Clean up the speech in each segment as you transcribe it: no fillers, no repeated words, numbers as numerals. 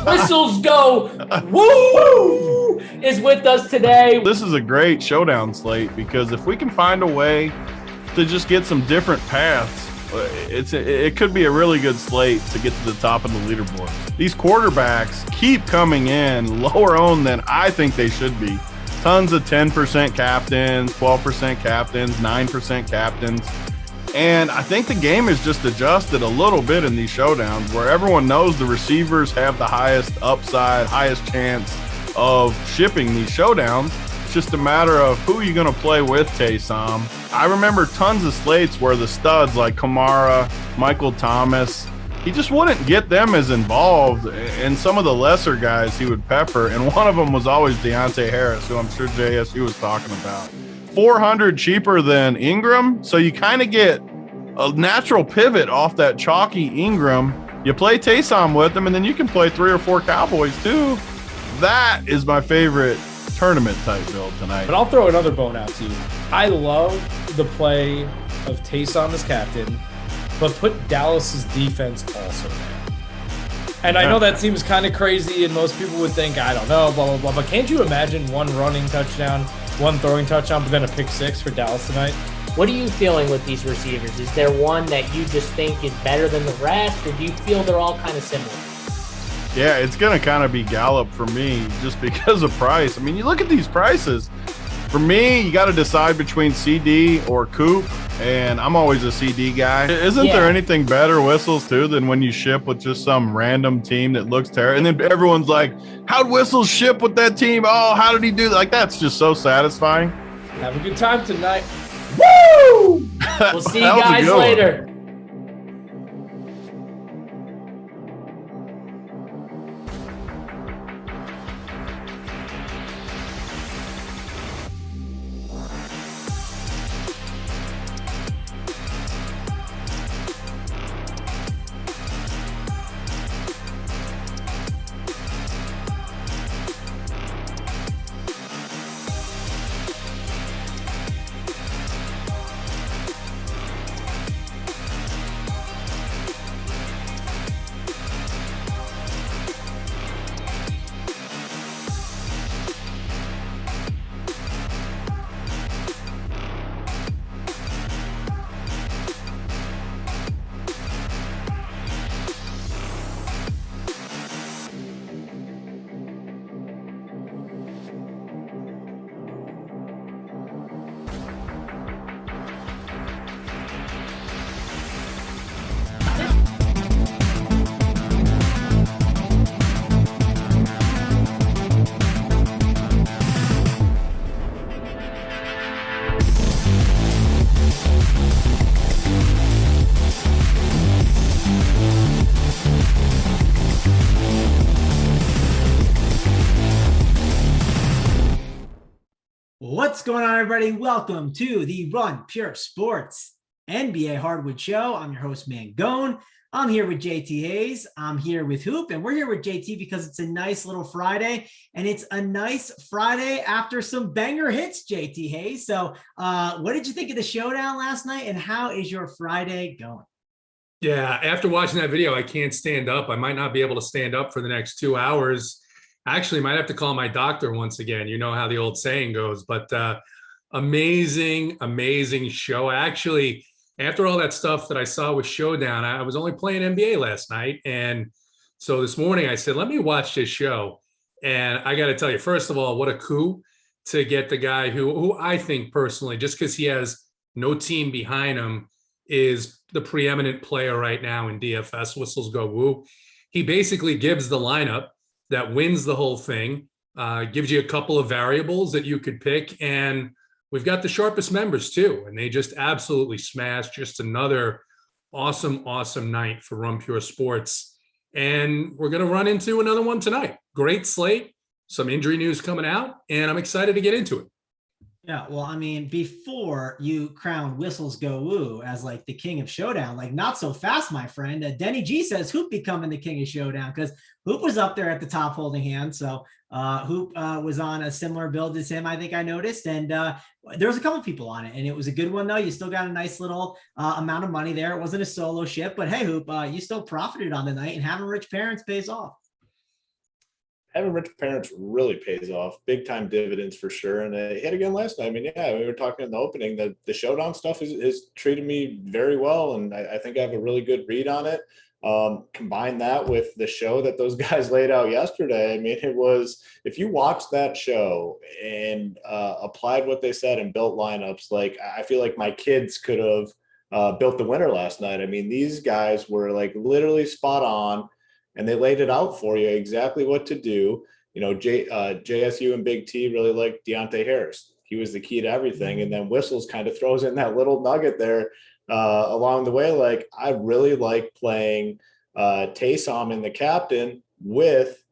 Whistles Go Woo is with us today. This is a great showdown slate because if we can find a way to just get some different paths, it could be a really good slate to get to the top of the leaderboard. These quarterbacks keep coming in lower owned than I think they should be. Tons of 10% captains, 12% captains, 9% captains. And I think the game is just adjusted a little bit in these showdowns where everyone knows the receivers have the highest upside, highest chance of shipping these showdowns. It's just a matter of who you're going to play with, Taysom. I remember tons of slates where the studs like Kamara, Michael Thomas, he just wouldn't get them as involved, and some of the lesser guys he would pepper, and one of them was always Deontay Harris, who I'm sure JSU was talking about. 400 cheaper than Ingram, so you kind of get a natural pivot off that chalky Ingram. You play Taysom with them, and then you can play 3 or 4 Cowboys too. That is my favorite tournament type build tonight. But I'll throw another bone out to you. I love the play of Taysom as captain, but put Dallas's defense also there. And I know that seems kind of crazy, and most people would think, I don't know, blah, blah, blah. But can't you imagine one running touchdown, one throwing touchdown, but then a pick 6 for Dallas tonight? What are you feeling with these receivers? Is there one that you just think is better than the rest, or do you feel they're all kind of similar? Yeah, it's going to kind of be Gallup for me just because of price. I mean, you look at these prices. For me, you got to decide between CD or Coop, and I'm always a CD guy. Isn't there anything better, Whistles, too, than when you ship with just some random team that looks terrible? And then everyone's like, how'd Whistles ship with that team? Oh, how did he do that? Like, that's just so satisfying. Have a good time tonight. Woo! We'll see you guys later. What's going on, everybody? Welcome to the Run Pure Sports NBA Hardwood Show. I'm your host, Mangone. I'm here with JT Hayes. I'm here with Hoop, and we're here with JT because it's a nice little Friday, and it's a nice Friday after some banger hits, JT Hayes. So what did you think of the showdown last night, and how is your Friday going? Yeah, after watching that video, I can't stand up. I might not be able to stand up for the next 2 hours. Actually, might have to call my doctor once again. You know how the old saying goes, but amazing, amazing show. Actually, after all that stuff that I saw with Showdown, I was only playing NBA last night. And so this morning I said, let me watch this show. And I got to tell you, first of all, what a coup to get the guy who I think personally, just because he has no team behind him, is the preeminent player right now in DFS, Whistles Go Woo. He basically gives the lineup that wins the whole thing, gives you a couple of variables that you could pick. And we've got the sharpest members too. And they just absolutely smashed. Just another awesome, awesome night for Run Pure Sports. And we're going to run into another one tonight. Great slate, some injury news coming out, and I'm excited to get into it. Yeah, well, I mean, before you crown Whistles Go Woo as like the king of Showdown, like not so fast, my friend. Denny G says Hoop becoming the king of Showdown because Hoop was up there at the top holding hand. So Hoop was on a similar build as him, I think I noticed. And there was a couple people on it, and it was a good one, though. You still got a nice little amount of money there. It wasn't a solo ship, but hey, Hoop, you still profited on the night, and having rich parents pays off. having rich parents really pays off, big time dividends for sure. And it hit again last night. I mean, yeah, we were talking in the opening that the Showdown stuff is treated me very well. And I think I have a really good read on it. Combine that with the show that those guys laid out yesterday. I mean, it was, if you watch that show and applied what they said and built lineups, like I feel like my kids could have built the winner last night. I mean, these guys were like literally spot on, and they laid it out for you exactly what to do. You know, JSU and Big T really liked Deontay Harris. He was the key to everything. And then Whistles kind of throws in that little nugget there along the way. Like, I really like playing Taysom in the captain with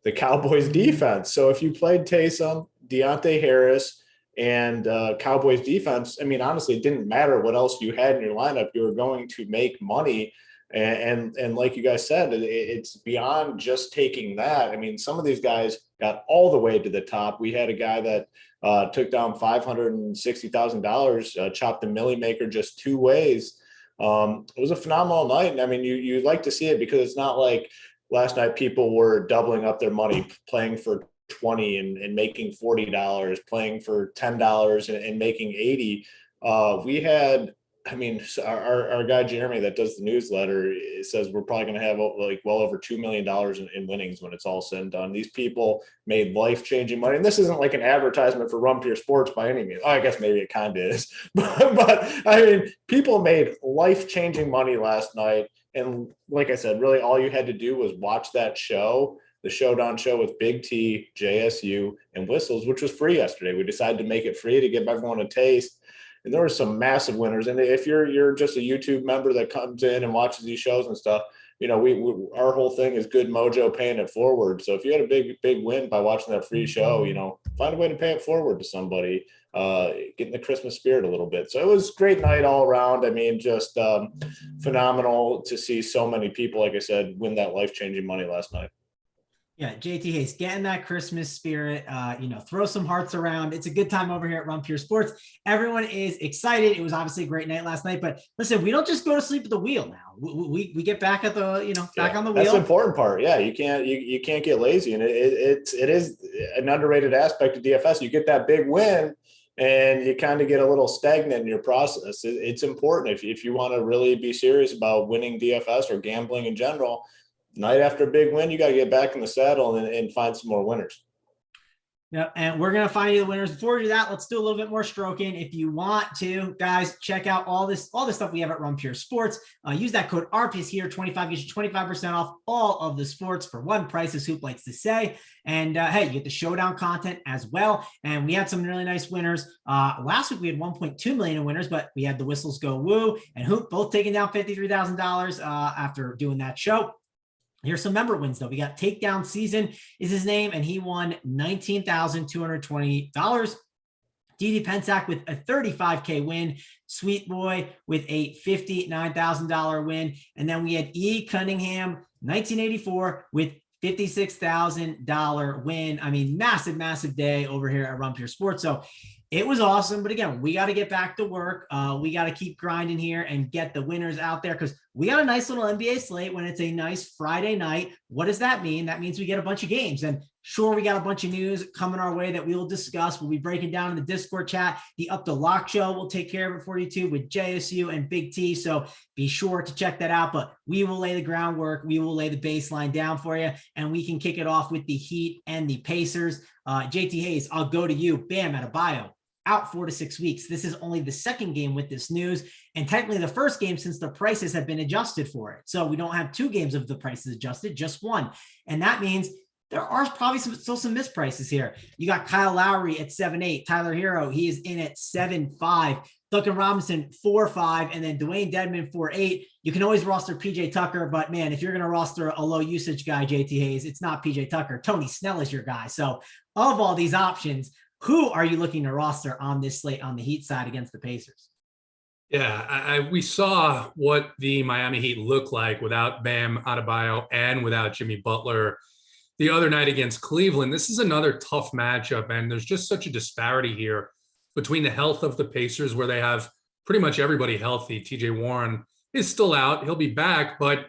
the Cowboys defense. So if you played Taysom, Deontay Harris, and Cowboys defense, I mean, honestly, it didn't matter what else you had in your lineup. You were going to make money. And like you guys said, it's beyond just taking that. I mean, some of these guys got all the way to the top. We had a guy that took down $560,000, chopped the Millie Maker just 2 ways. It was a phenomenal night. And I mean, you like to see it because it's not like last night people were doubling up their money, playing for 20 and making $40, playing for $10 and making 80. We had, I mean, our guy Jeremy that does the newsletter says we're probably going to have like well over $2 million in winnings when it's all said and done. These people made life-changing money, and this isn't like an advertisement for Run Pure Sports by any means. Oh, I guess maybe it kind of is, but I mean, people made life-changing money last night, and like I said, really all you had to do was watch that show, the Showdown show with Big T, JSU, and Whistles, which was free yesterday. We decided to make it free to give everyone a taste. And there were some massive winners. And if you're just a YouTube member that comes in and watches these shows and stuff, you know, our whole thing is good mojo paying it forward. So if you had a big win by watching that free show, you know, find a way to pay it forward to somebody, get in the Christmas spirit a little bit. So it was a great night all around. I mean, just phenomenal to see so many people, like I said, win that life-changing money last night. Yeah, JT Hayes, get in that Christmas spirit, you know, throw some hearts around. It's a good time over here at Run Pure Sports. Everyone is excited. It was obviously a great night last night, but listen, we don't just go to sleep at the wheel now. We get back at the, you know, back on the wheel. That's the important part. Yeah, you can't get lazy. And it is an underrated aspect of DFS. You get that big win and you kind of get a little stagnant in your process. It's important if you want to really be serious about winning DFS or gambling in general. Night after a big win, you got to get back in the saddle and find some more winners. Yeah, and we're going to find you the winners. Before we do that, let's do a little bit more stroking. If you want to, guys, check out all this stuff we have at Run Pure Sports. Use that code RPS here, 25, gets you 25% off all of the sports for one price, as Hoop likes to say. And hey, you get the Showdown content as well. And we had some really nice winners. Last week we had 1.2 million in winners, but we had the Whistles Go Woo and Hoop both taking down $53,000 after doing that show. Here's some member wins, though. We got Takedown Season is his name, and he won $19,220. DD Pensac with a $35K win. Sweet Boy with a $59,000 win. And then we had E. Cunningham, 1984, with $56,000 win. I mean, massive day over here at Run Pure Sports. So it was awesome. But again, we got to get back to work. We got to keep grinding here and get the winners out there because we got a nice little NBA slate when it's a nice Friday night. What does that mean? That means we get a bunch of games. And sure, we got a bunch of news coming our way that we will discuss. We'll be breaking down in the Discord chat. The Up the Lock show will take care of it for you too with JSU and Big T. So be sure to check that out. But we will lay the groundwork. We will lay the baseline down for you. And we can kick it off with the Heat and the Pacers. JT Hayes, I'll go to you. Bam, Adebayo. Out 4 to 6 weeks. This is only the second game with this news, and technically the first game since the prices have been adjusted for it. So we don't have 2 games of the prices adjusted, just 1. And that means there are probably still some misprices here. You got Kyle Lowry at 7.8, Tyler Hero, he is in at 7.5, Duncan Robinson 4.5, and then Dwayne Dedman 4.8. You can always roster PJ Tucker, but man, if you're going to roster a low usage guy, JT Hayes, it's not PJ Tucker. Tony Snell is your guy. So of all these options, who are you looking to roster on this slate on the Heat side against the Pacers? Yeah, we saw what the Miami Heat look like without Bam Adebayo and without Jimmy Butler the other night against Cleveland. This is another tough matchup, and there's just such a disparity here between the health of the Pacers, where they have pretty much everybody healthy. TJ Warren is still out. He'll be back, but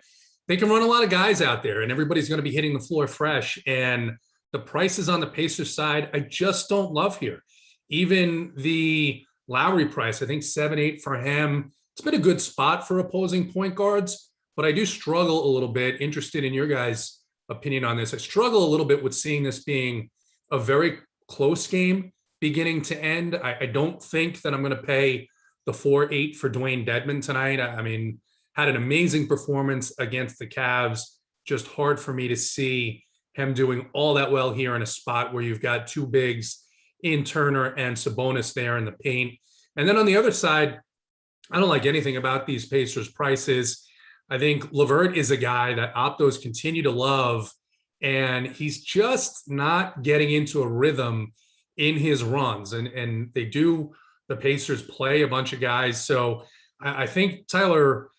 they can run a lot of guys out there, and everybody's going to be hitting the floor fresh. And the prices on the Pacers side, I just don't love here. Even the Lowry price, I think 7-8 for him. It's been a good spot for opposing point guards, but I do struggle a little bit. Interested in your guys' opinion on this. I struggle a little bit with seeing this being a very close game beginning to end. I don't think that I'm going to pay the 4-8 for Dwayne Dedmon tonight. I mean, had an amazing performance against the Cavs. Just hard for me to see him doing all that well here in a spot where you've got two bigs in Turner and Sabonis there in the paint. And then on the other side, I don't like anything about these Pacers prices. I think LeVert is a guy that Optos continue to love, and he's just not getting into a rhythm in his runs. And the Pacers play a bunch of guys. So I think Tyler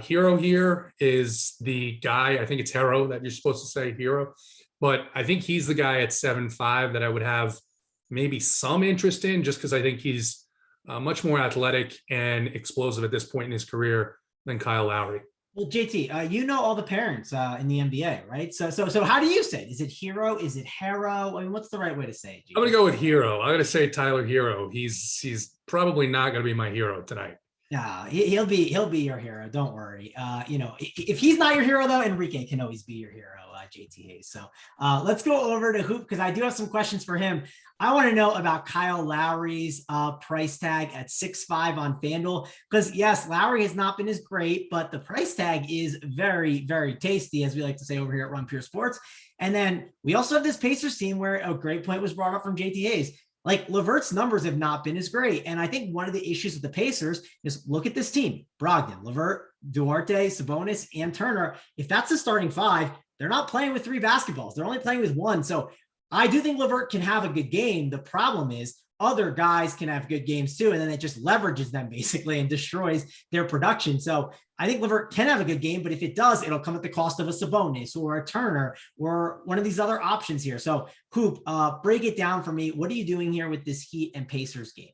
Hero here is the guy. I think it's Hero that you're supposed to say, Hero. But I think he's the guy at 7.5 that I would have maybe some interest in, just because I think he's much more athletic and explosive at this point in his career than Kyle Lowry. Well, JT, you know all the parents in the NBA, right? So how do you say it? Is it Hero? Is it Hero? I mean, what's the right way to say it? I'm going to go with Hero. I'm going to say Tyler Hero. He's probably not going to be my hero tonight. Yeah, he'll be your hero. Don't worry. If he's not your hero though, Enrique can always be your hero, JT Hayes. So let's go over to Hoop, because I do have some questions for him. I want to know about Kyle Lowry's price tag at 6.5 on FanDuel, because yes, Lowry has not been as great, but the price tag is very, very tasty, as we like to say over here at Run Pure Sports. And then we also have this Pacers team where a great point was brought up from JT Hayes. Like, LeVert's numbers have not been as great. And I think one of the issues with the Pacers is, look at this team: Brogdon, LeVert, Duarte, Sabonis, and Turner. If that's the starting five, they're not playing with 3 basketballs. They're only playing with 1. So I do think LeVert can have a good game. The problem is other guys can have good games too, and then it just leverages them basically and destroys their production. So I think LeVert can have a good game, but if it does, it'll come at the cost of a Sabonis or a Turner or one of these other options here. So Hoop, break it down for me. What are you doing here with this Heat and Pacers game?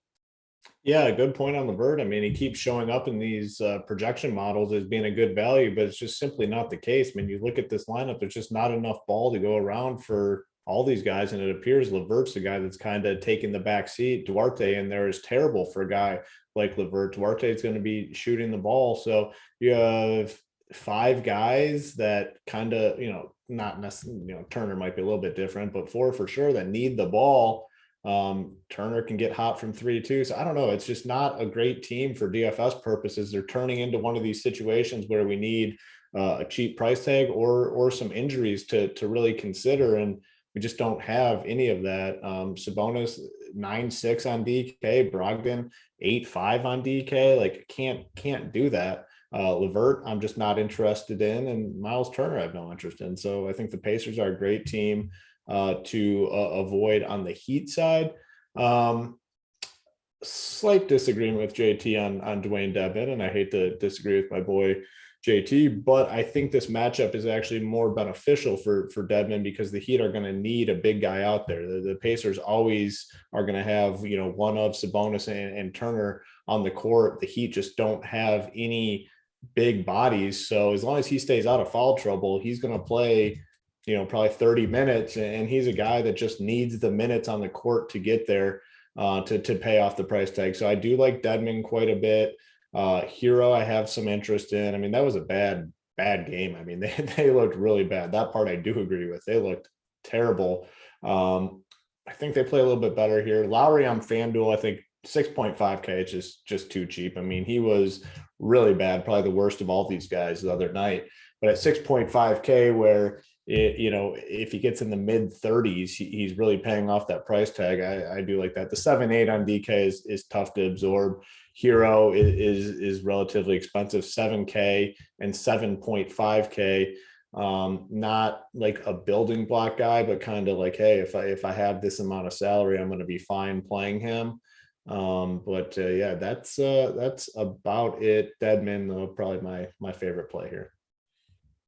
Yeah, good point on LeVert. I mean, he keeps showing up in these projection models as being a good value, but it's just simply not the case. I mean, you look at this lineup, there's just not enough ball to go around for all these guys, and it appears LeVert's the guy that's kind of taking the back seat. Duarte in there is terrible for a guy like LeVert. Duarte is going to be shooting the ball. So you have 5 guys that kind of, not necessarily, Turner might be a little bit different, but 4 for sure that need the ball. Turner can get hot from 3 too. So I don't know. It's just not a great team for DFS purposes. They're turning into one of these situations where we need a cheap price tag or some injuries to really consider. And we just don't have any of that. Sabonis 9.6 on DK, Brogdon 8.5 on DK. Like, can't do that. LeVert, I'm just not interested in, and Miles Turner, I have no interest in. So I think the Pacers are a great team to avoid on the Heat side. Slight disagreement with JT on Dwayne Dedmon, and I hate to disagree with my boy JT, but I think this matchup is actually more beneficial for Dedmon, because the Heat are going to need a big guy out there. The Pacers always are going to have, one of Sabonis and Turner on the court. The Heat just don't have any big bodies. So as long as he stays out of foul trouble, he's going to play, probably 30 minutes. And he's a guy that just needs the minutes on the court to get there to pay off the price tag. So I do like Dedmon quite a bit. Hero, I have some interest in. I mean, that was a bad game. I mean, they looked really bad. That part I do agree with. They looked terrible. I think they play a little bit better here. Lowry on FanDuel, I think 6.5K is just too cheap. I mean, he was really bad, probably the worst of all these guys the other night. But at 6.5K, where if he gets in the mid 30s, he's really paying off that price tag. I do like that. The 7.8 on DK is tough to absorb. Hero is relatively expensive, 7K and 7.5K. Not like a building block guy, but kind of like, hey, if I have this amount of salary, I'm going to be fine playing him. Yeah, that's about it. Dedmon, though, probably my favorite play here.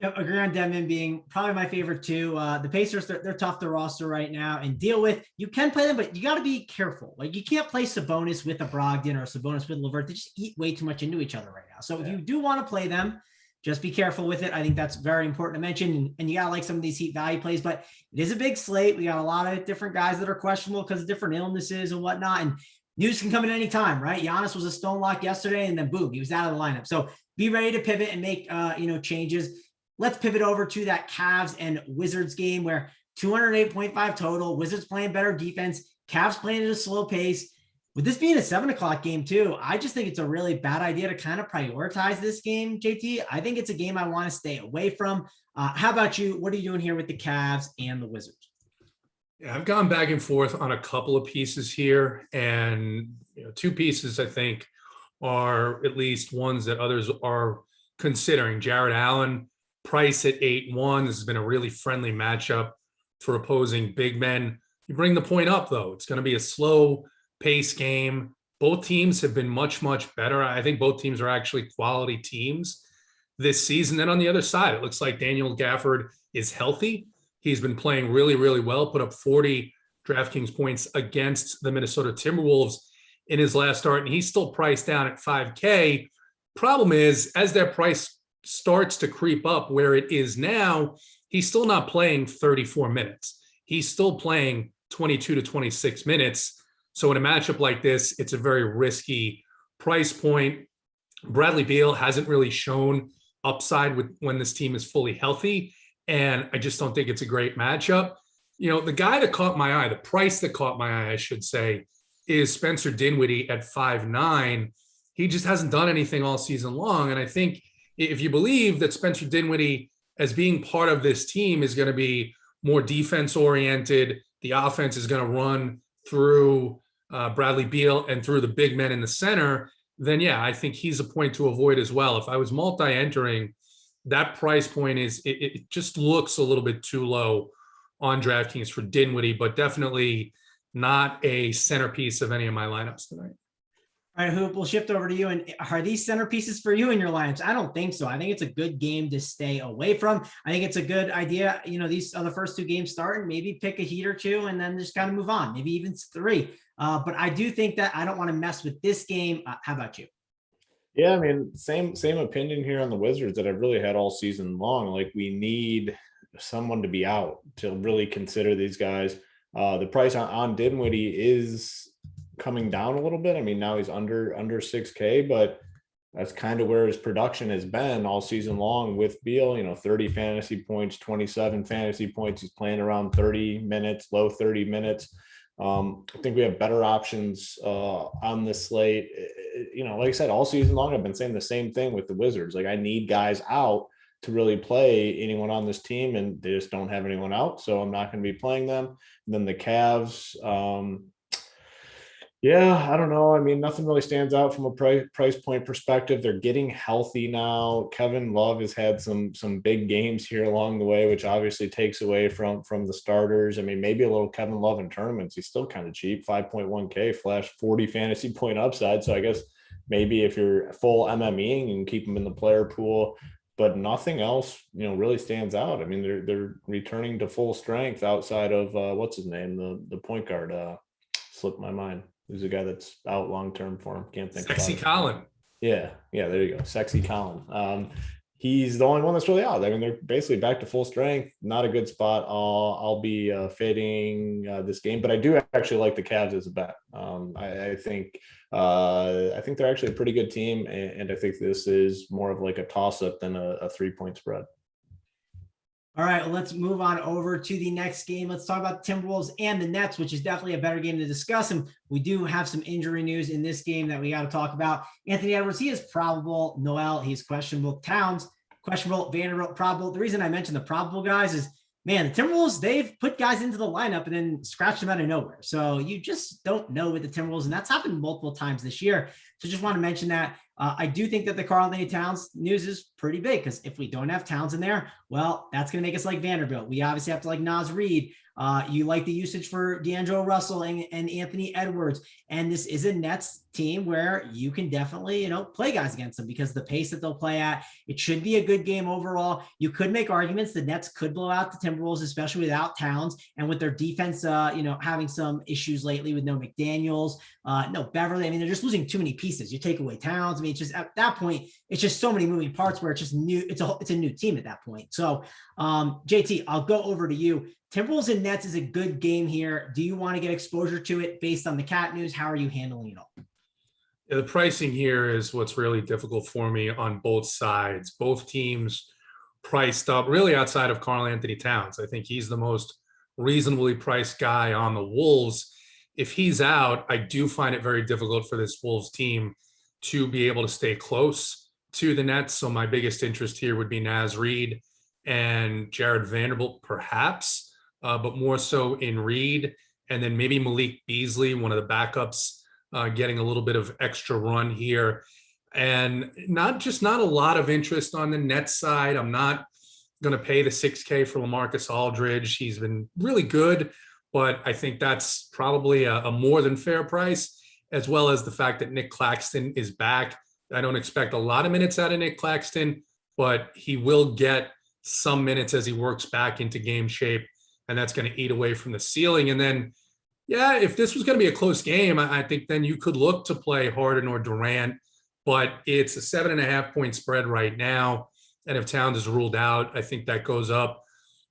Yep, agree on Dedmon being probably my favorite too. The Pacers, they're tough to roster right now and deal with. You can play them, but you got to be careful. Like, you can't play Sabonis with a Brogdon or Sabonis with LeVert. They just eat way too much into each other right now. So if you do want to play them, just be careful with it. I think that's very important to mention. And you got to like some of these Heat value plays, but it is a big slate. We got a lot of different guys that are questionable because of different illnesses and whatnot. And news can come at any time, right? Giannis was a stone lock yesterday and then boom, he was out of the lineup. So be ready to pivot and make, changes. Let's pivot over to that Cavs and Wizards game where 208.5 total, Wizards playing better defense, Cavs playing at a slow pace. With this being a 7:00 game too, I just think it's a really bad idea to kind of prioritize this game, JT. I think it's a game I want to stay away from. How about you? What are you doing here with the Cavs and the Wizards? Yeah, I've gone back and forth on a couple of pieces here, and two pieces I think are at least ones that others are considering. Jared Allen, price at 8-1. This has been a really friendly matchup for opposing big men. You bring the point up, though. It's going to be a slow pace game. Both teams have been much, much better. I think both teams are actually quality teams this season. Then on the other side, it looks like Daniel Gafford is healthy. He's been playing really, really well, put up 40 DraftKings points against the Minnesota Timberwolves in his last start, and he's still priced down at $5K. Problem is, as that price starts to creep up where it is now, he's still not playing 34 minutes. He's still playing 22 to 26 minutes. So in a matchup like this, it's a very risky price point. Bradley Beal hasn't really shown upside when this team is fully healthy, and I just don't think it's a great matchup. The guy that caught my eye, the price that caught my eye, I should say, is Spencer Dinwiddie at 5'9". He just hasn't done anything all season long, and I think if you believe that Spencer Dinwiddie as being part of this team is going to be more defense oriented, the offense is going to run through Bradley Beal and through the big men in the center, then yeah, I think he's a point to avoid as well. If I was multi-entering, that price point it just looks a little bit too low on DraftKings for Dinwiddie, but definitely not a centerpiece of any of my lineups tonight. All right, Hoop, we'll shift over to you. And are these centerpieces for you in your lineups? I don't think so. I think it's a good game to stay away from. I think it's a good idea. These are the first two games starting, maybe pick a heat or two and then just kind of move on, maybe even three. But I do think that I don't want to mess with this game. How about you? Yeah, I mean, same opinion here on the Wizards that I've really had all season long. Like, we need someone to be out to really consider these guys. The price on Dinwiddie is coming down a little bit. I mean, now he's under 6K, but that's kind of where his production has been all season long with Beal. 30 fantasy points, 27 fantasy points. He's playing around 30 minutes, low 30 minutes. I think we have better options on this slate. Like I said, all season long, I've been saying the same thing with the Wizards. Like, I need guys out to really play anyone on this team, and they just don't have anyone out, so I'm not going to be playing them. And then the Cavs, I don't know. I mean, nothing really stands out from a price point perspective. They're getting healthy now. Kevin Love has had some big games here along the way, which obviously takes away from the starters. I mean, maybe a little Kevin Love in tournaments. He's still kind of cheap, 5.1K, flash 40 fantasy point upside. So I guess maybe if you're full MMEing, you can keep him in the player pool, but nothing else, really stands out. I mean, they're returning to full strength outside of what's his name, the point guard. Slipped my mind. Who's a guy that's out long-term for him? Can't think. Sexy Colin. Yeah, there you go. Sexy Colin. He's the only one that's really out. I mean, they're basically back to full strength. Not a good spot. I'll be fading this game, but I do actually like the Cavs as a bet. I think they're actually a pretty good team, and I think this is more of like a toss-up than a 3-point spread. All right, well, let's move on over to the next game. Let's talk about the Timberwolves and the Nets, which is definitely a better game to discuss. And we do have some injury news in this game that we got to talk about. Anthony Edwards, he is probable. Noel, he's questionable. Towns, questionable. Vanderbilt, probable. The reason I mentioned the probable guys is, man, the Timberwolves, they've put guys into the lineup and then scratched them out of nowhere. So you just don't know with the Timberwolves, and that's happened multiple times this year. So just want to mention that. I do think that the Karl-Anthony Towns news is pretty big, because if we don't have Towns in there, well, that's going to make us like Vanderbilt. We obviously have to like Naz Reid. You like the usage for D'Angelo Russell and Anthony Edwards. And this is a Nets team where you can definitely, play guys against them because the pace that they'll play at, it should be a good game overall. You could make arguments the Nets could blow out the Timberwolves, especially without Towns and with their defense, having some issues lately with no McDaniels, no Beverly. I mean, they're just losing too many pieces. You take away Towns. me. It's just at that point, it's just so many moving parts where it's just new. It's a new team at that point. So JT, I'll go over to you. Timberwolves and Nets is a good game here. Do you want to get exposure to it based on the cat news? How are you handling it all? Yeah, the pricing here is what's really difficult for me on both sides. Both teams priced up really outside of Karl Anthony Towns. I think he's the most reasonably priced guy on the Wolves. If he's out, I do find it very difficult for this Wolves team to be able to stay close to the Nets. So my biggest interest here would be Naz Reid and Jared Vanderbilt, perhaps, but more so in Reid, and then maybe Malik Beasley, one of the backups, getting a little bit of extra run here. And not a lot of interest on the Nets side. I'm not going to pay the $6K for LaMarcus Aldridge. He's been really good, but I think that's probably a more than fair price, as well as the fact that Nick Claxton is back. I don't expect a lot of minutes out of Nick Claxton, but he will get some minutes as he works back into game shape, and that's going to eat away from the ceiling. And then, yeah, if this was going to be a close game, I think then you could look to play Harden or Durant, but it's a 7.5-point spread right now. And if Towns is ruled out, I think that goes up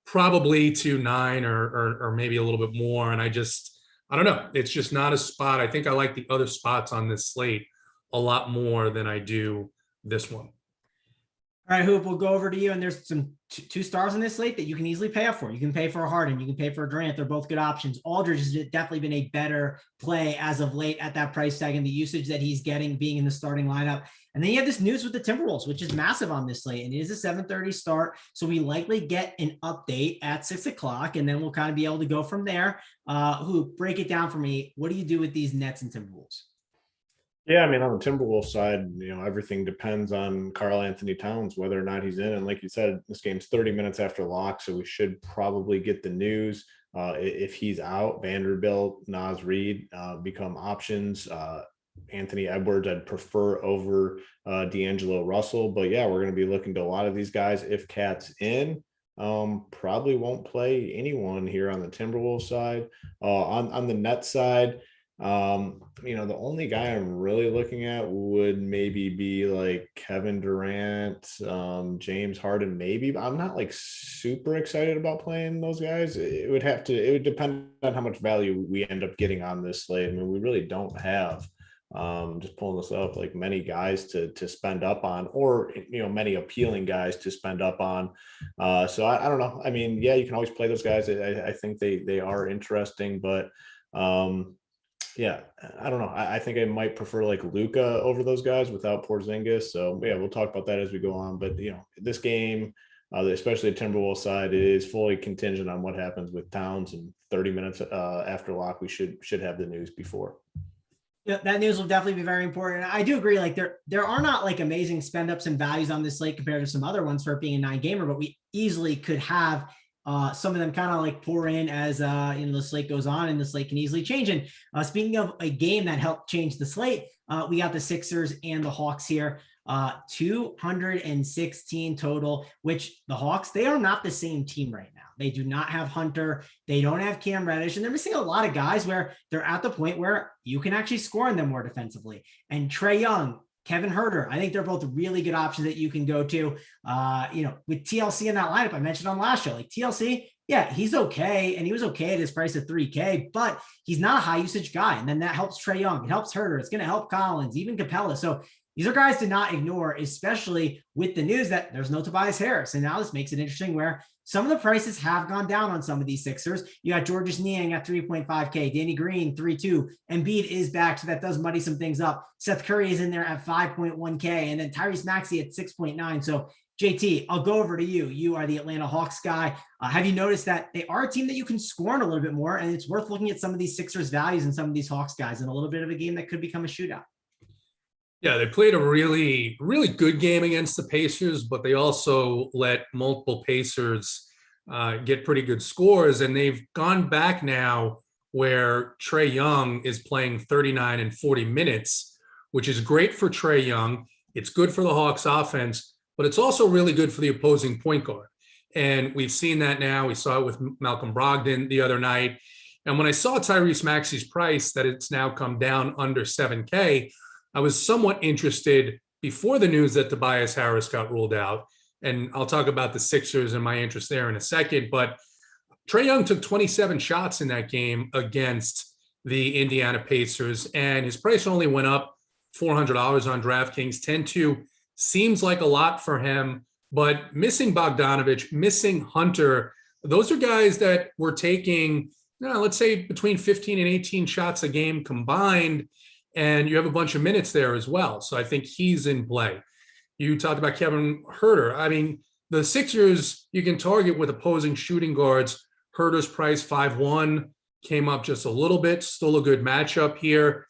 probably to 9 or maybe a little bit more. And I don't know. It's just not a spot. I think I like the other spots on this slate a lot more than I do this one. All right, Hoop, we'll go over to you. And there's some two stars on this slate that you can easily pay up for. You can pay for a Harden. You can pay for a Durant. They're both good options. Aldridge has definitely been a better play as of late at that price tag and the usage that he's getting being in the starting lineup. And then you have this news with the Timberwolves, which is massive on this slate. And it is a 7:30 start. So we likely get an update at 6 o'clock, and then we'll kind of be able to go from there. Hoop, break it down for me. What do you do with these Nets and Timberwolves? Yeah, I mean, on the Timberwolves side, everything depends on Karl Anthony Towns, whether or not he's in. And like you said, this game's 30 minutes after lock, so we should probably get the news. If he's out, Vanderbilt, Naz Reid become options. Anthony Edwards, I'd prefer over D'Angelo Russell. But yeah, we're going to be looking to a lot of these guys. If Cat's in, probably won't play anyone here on the Timberwolves side. On the Nets side, the only guy I'm really looking at would maybe be like Kevin Durant, James Harden, maybe, but I'm not like super excited about playing those guys. It would depend on how much value we end up getting on this slate. I mean, we really don't have, just pulling this up, like many guys to spend up on, or, many appealing guys to spend up on. So I don't know. I mean, yeah, you can always play those guys. I think they are interesting, but, yeah, I don't know. I think I might prefer like Luka over those guys without Porzingis. So yeah, we'll talk about that as we go on. But this game, especially the Timberwolves side, is fully contingent on what happens with Towns. And 30 minutes after lock, we should have the news before. Yeah, that news will definitely be very important. I do agree. Like there are not like amazing spend ups and values on this slate compared to some other ones for it being a 9-gamer, but we easily could have some of them kind of like pour in as the slate goes on, and the slate can easily change. And speaking of a game that helped change the slate, we got the Sixers and the Hawks here, 216 total, which the Hawks, they are not the same team right now. They do not have Hunter. They don't have Cam Reddish, and they're missing a lot of guys where they're at the point where you can actually score on them more defensively. And Trae Young, Kevin Huerter, I think they're both really good options that you can go to. With TLC in that lineup, I mentioned on last show, like TLC, yeah, he's okay. And he was okay at his price of $3K, but he's not a high usage guy. And then that helps Trae Young. It helps Huerter. It's going to help Collins, even Capella. So these are guys to not ignore, especially with the news that there's no Tobias Harris. And now this makes it interesting where some of the prices have gone down on some of these Sixers. You got Georges Niang at 3.5K, Danny Green 3.2, Embiid is back, so that does muddy some things up. Seth Curry is in there at 5.1K, and then Tyrese Maxey at 6.9. So JT, I'll go over to you. You are the Atlanta Hawks guy. Have you noticed that they are a team that you can score in a little bit more, and it's worth looking at some of these Sixers values and some of these Hawks guys in a little bit of a game that could become a shootout? Yeah, they played a really, really good game against the Pacers, but they also let multiple Pacers get pretty good scores. And they've gone back now where Trae Young is playing 39 and 40 minutes, which is great for Trae Young. It's good for the Hawks offense, but it's also really good for the opposing point guard. And we've seen that now. We saw it with Malcolm Brogdon the other night. And when I saw Tyrese Maxey's price, that it's now come down under 7K, I was somewhat interested before the news that Tobias Harris got ruled out. And I'll talk about the Sixers and my interest there in a second. But Trae Young took 27 shots in that game against the Indiana Pacers, and his price only went up $400 on DraftKings. 10-2 seems like a lot for him, but missing Bogdanovich, missing Hunter, those are guys that were taking, let's say, between 15 and 18 shots a game combined, and you have a bunch of minutes there as well. So I think he's in play. You talked about Kevin Huerter. I mean, the Sixers you can target with opposing shooting guards. Huerter's price 5-1 came up just a little bit, still a good matchup here.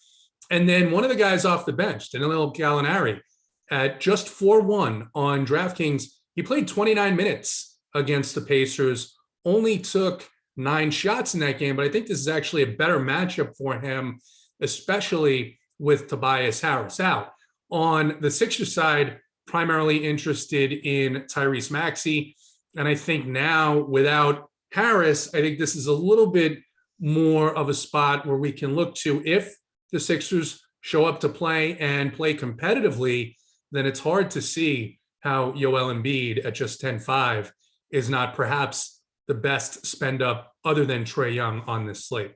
And then one of the guys off the bench, Danielle Galinari, at just 4-1 on DraftKings. He played 29 minutes against the Pacers, only took 9 shots in that game, but I think this is actually a better matchup for him, especially with Tobias Harris out. On the Sixers side, primarily interested in Tyrese Maxey. And I think now without Harris, I think this is a little bit more of a spot where we can look to, if the Sixers show up to play and play competitively, then it's hard to see how Joel Embiid at just 10-5 is not perhaps the best spend up other than Trae Young on this slate.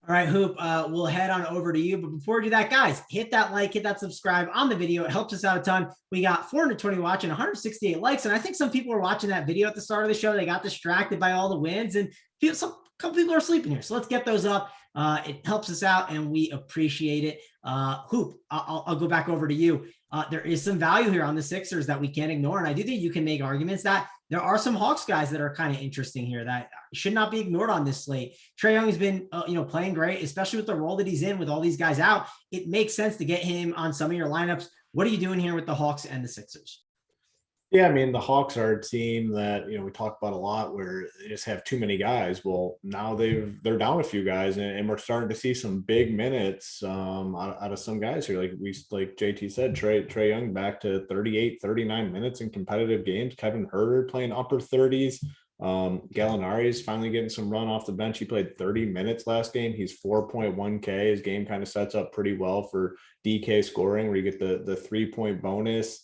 All right, Hoop, we'll head on over to you. But before we do that, guys, hit that like, hit that subscribe on the video. It helps us out a ton. We got 420 watching, 168 likes. And I think some people were watching that video at the start of the show. They got distracted by all the wins, and a couple people are sleeping here. So let's get those up. It helps us out, and we appreciate it. Hoop, I'll go back over to you. There is some value here on the Sixers that we can't ignore. And I do think you can make arguments that there are some Hawks guys that are kind of interesting here that should not be ignored on this slate. Trae Young has been, playing great, especially with the role that he's in with all these guys out. It makes sense to get him on some of your lineups. What are you doing here with the Hawks and the Sixers? Yeah, I mean, the Hawks are a team that, we talk about a lot where they just have too many guys. Well, now they're down a few guys, and we're starting to see some big minutes out of some guys here. Like JT said, Trae Young back to 38, 39 minutes in competitive games. Kevin Huerter playing upper 30s. Gallinari is finally getting some run off the bench. He played 30 minutes last game. He's 4.1K. His game kind of sets up pretty well for DK scoring, where you get the 3-point bonus.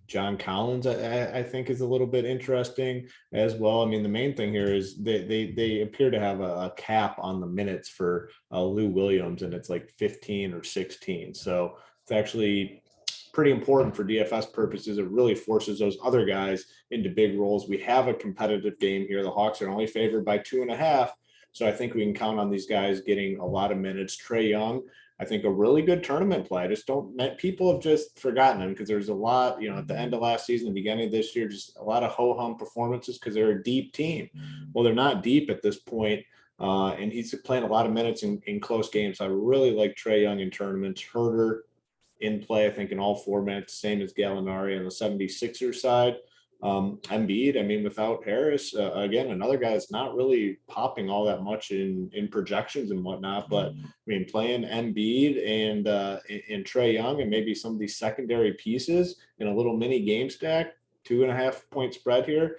John Collins, I think, is a little bit interesting as well. I mean, the main thing here is they appear to have a cap on the minutes for Lou Williams, and it's like 15 or 16. So it's actually pretty important for DFS purposes. It really forces those other guys into big roles. We have a competitive game here. The Hawks are only favored by 2.5. So I think we can count on these guys getting a lot of minutes. Trae Young, I think, a really good tournament play. People have just forgotten him because there's a lot, at the end of last season, the beginning of this year, just a lot of ho-hum performances because they're a deep team. Well, they're not deep at this point, and he's playing a lot of minutes in close games. So I really like Trae Young in tournaments. Huerter in play, I think, in all formats, same as Gallinari on the 76ers side. Embiid, I mean, without Harris, again, another guy that's not really popping all that much in projections and whatnot, but I mean, playing Embiid and Trae Young and maybe some of these secondary pieces in a little mini game stack, 2.5 point spread here,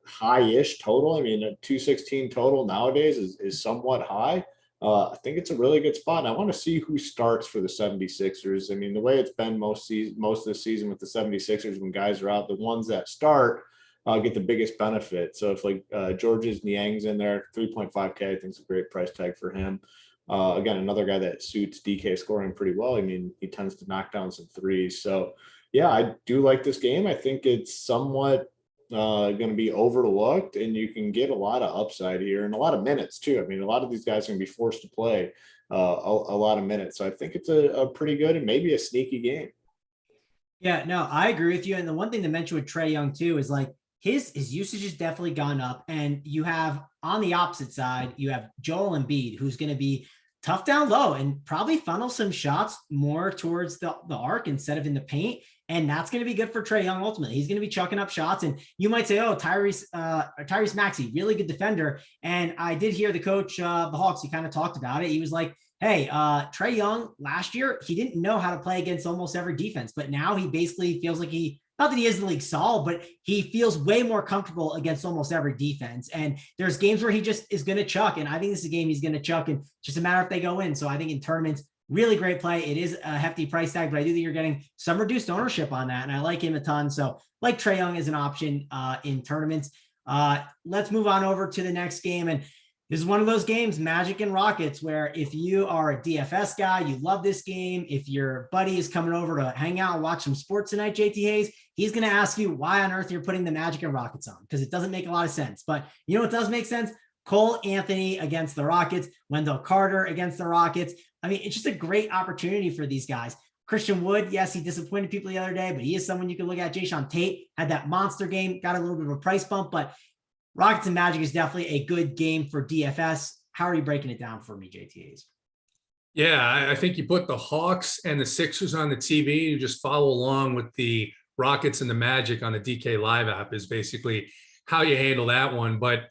high-ish total. I mean, a 216 total nowadays is somewhat high. I think it's a really good spot. And I want to see who starts for the 76ers. I mean, the way it's been most of the season with the 76ers, when guys are out, the ones that start get the biggest benefit. So if Georges Niang's in there, 3.5K, I think it's a great price tag for him. Again, another guy that suits DK scoring pretty well. I mean, he tends to knock down some threes. So yeah, I do like this game. I think it's somewhat going to be overlooked, and you can get a lot of upside here and a lot of minutes too. I mean, a lot of these guys are going to be forced to play a lot of minutes. So I think it's a pretty good and maybe a sneaky game. Yeah, no, I agree with you. And the one thing to mention with Trae Young too is his usage has definitely gone up. And you have on the opposite side, you have Joel Embiid, who's going to be tough down low and probably funnel some shots more towards the arc instead of in the paint. And that's going to be good for Trae Young. Ultimately, he's going to be chucking up shots. And you might say, oh, Tyrese Maxey, really good defender. And I did hear the coach of the Hawks, he kind of talked about it. He was like, hey, Trae Young last year, he didn't know how to play against almost every defense, but now he basically feels like not that he is the league solid, but he feels way more comfortable against almost every defense. And there's games where he just is going to chuck. And I think this is a game he's going to chuck, and just a matter if they go in. So I think in tournaments, really great play. It is a hefty price tag, but I do think you're getting some reduced ownership on that. And I like him a ton. So like Trae Young is an option in tournaments. Let's move on over to the next game. And this is one of those games, Magic and Rockets, where if you are a DFS guy, you love this game. If your buddy is coming over to hang out and watch some sports tonight, JT Hayes, he's going to ask you why on earth you're putting the Magic and Rockets on, because it doesn't make a lot of sense. But you know what does make sense? Cole Anthony against the Rockets, Wendell Carter against the Rockets. I mean, it's just a great opportunity for these guys. Christian Wood, yes, he disappointed people the other day, but he is someone you can look at. Sean Tate had that monster game, got a little bit of a price bump, but Rockets and Magic is definitely a good game for DFS. How are you breaking it down for me, JTAs? Yeah, I think you put the Hawks and the Sixers on the TV. You just follow along with the Rockets and the Magic on the DK Live app is basically how you handle that one. But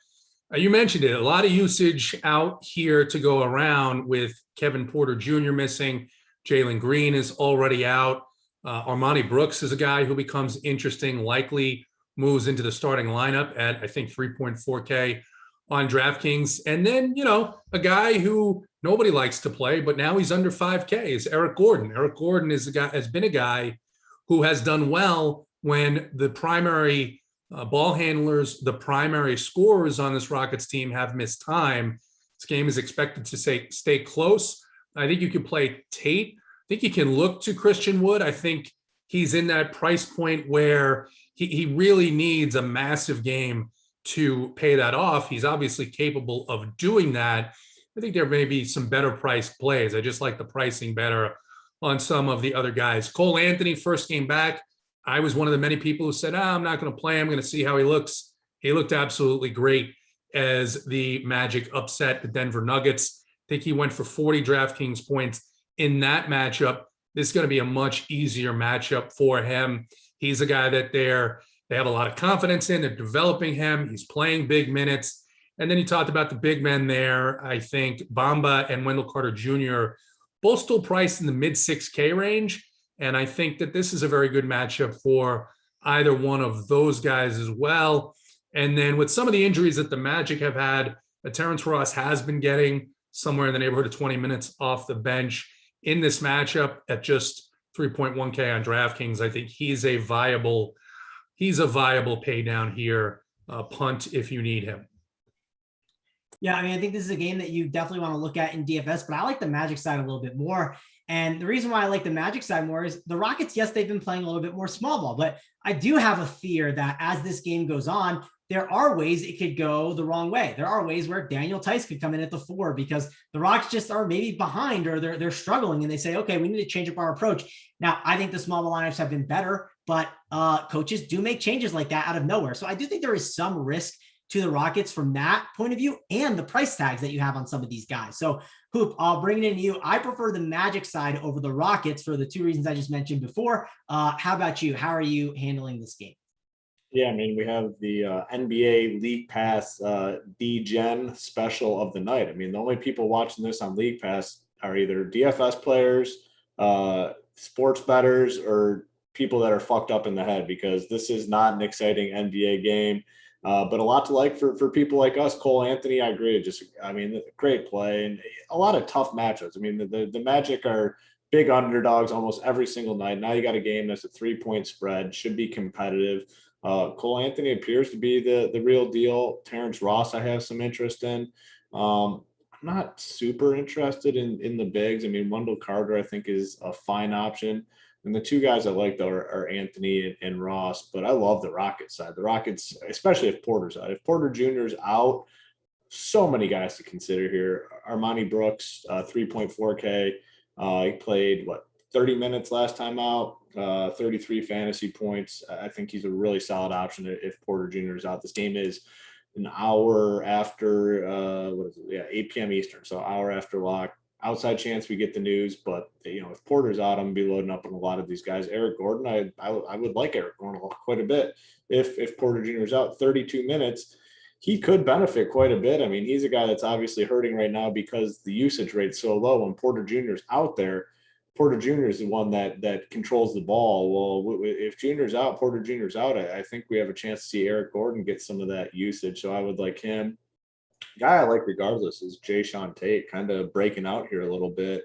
you mentioned it, a lot of usage out here to go around with Kevin Porter Jr. missing. Jalen Green is already out. Armani Brooks is a guy who becomes interesting, likely moves into the starting lineup at, I think, 3.4K on DraftKings. And then, you know, a guy who nobody likes to play, but now he's under 5K is Eric Gordon. Eric Gordon is a guy, has been a guy who has done well when the primary ball handlers, the primary scorers on this Rockets team have missed time. This game is expected to stay close. I think you can play Tate. I think you can look to Christian Wood. I think he's in that price point where he really needs a massive game to pay that off. He's obviously capable of doing that. I think there may be some better priced plays. I just like the pricing better on some of the other guys. Cole Anthony, first game back. I was one of the many people who said, I'm not going to play. I'm going to see how he looks. He looked absolutely great as the Magic upset the Denver Nuggets. I think he went for 40 DraftKings points in that matchup. This is going to be a much easier matchup for him. He's a guy that they have a lot of confidence in. They're developing him. He's playing big minutes. And then you talked about the big men there. I think Bamba and Wendell Carter Jr. both still priced in the mid 6K range. And I think that this is a very good matchup for either one of those guys as well. And then with some of the injuries that the Magic have had, Terrence Ross has been getting somewhere in the neighborhood of 20 minutes off the bench in this matchup at just 3.1K on DraftKings. I think he's a viable pay down here, punt if you need him. Yeah, I mean, I think this is a game that you definitely want to look at in DFS, but I like the Magic side a little bit more. And the reason why I like the Magic side more is the Rockets, yes, they've been playing a little bit more small ball, but I do have a fear that as this game goes on, there are ways it could go the wrong way. There are ways where Daniel Tice could come in at the 4 because the Rockets just are maybe behind or they're struggling and they say, okay, we need to change up our approach. Now, I think the small ball lineups have been better, but coaches do make changes like that out of nowhere. So I do think there is some risk to the Rockets from that point of view and the price tags that you have on some of these guys. So Hoop, I'll bring it into you. I prefer the Magic side over the Rockets for the two reasons I just mentioned before. How about you? How are you handling this game? Yeah, I mean, we have the NBA League Pass D-Gen special of the night. I mean, the only people watching this on League Pass are either DFS players, sports bettors, or people that are fucked up in the head because this is not an exciting NBA game. But a lot to like for people like us. Cole Anthony, I agree. Great play and a lot of tough matchups. I mean, the Magic are big underdogs almost every single night. Now you got a game that's a 3-point spread, should be competitive. Cole Anthony appears to be the real deal. Terrence Ross, I have some interest in. I'm not super interested in the bigs. I mean, Wendell Carter, I think, is a fine option. And the two guys I like, though, are Anthony and Ross. But I love the Rockets side. The Rockets, especially if Porter's out. If Porter Jr. is out, so many guys to consider here. Armani Brooks, 3.4K. He played, 30 minutes last time out, 33 fantasy points. I think he's a really solid option if Porter Jr. is out. This game is an hour after, 8 p.m. Eastern, so hour after lock. Outside chance we get the news, but if Porter's out, I'm gonna be loading up on a lot of these guys. Eric Gordon, I would like Eric Gordon quite a bit if Porter Jr. is out. 32 minutes, he could benefit quite a bit. I mean, he's a guy that's obviously hurting right now because the usage rate's so low. When Porter Jr. is out there, Porter Jr. is the one that controls the ball. Well, if Jr.'s out, Porter Jr.'s out, I think we have a chance to see Eric Gordon get some of that usage. So I would like him. Guy I like regardless is Sean Tate, kind of breaking out here a little bit.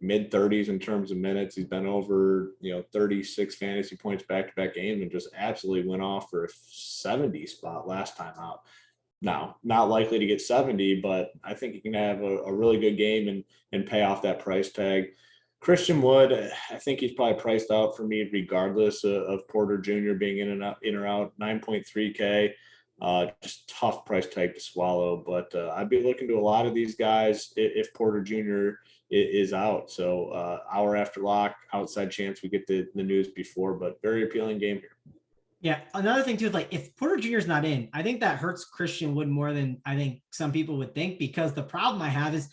mid 30s in terms of minutes. He's been over, 36 fantasy points back-to-back games and just absolutely went off for a 70 spot last time out. Now, not likely to get 70, but I think he can have a really good game and pay off that price tag. Christian Wood, I think he's probably priced out for me regardless of Porter Jr. being in or out, 9.3K. Just tough price tag to swallow, but I'd be looking to a lot of these guys if Porter Jr. is out. So hour after lock, outside chance we get the news before, but very appealing game here. Yeah. Another thing too, is like if Porter Jr. is not in, I think that hurts Christian Wood more than I think some people would think, because the problem I have is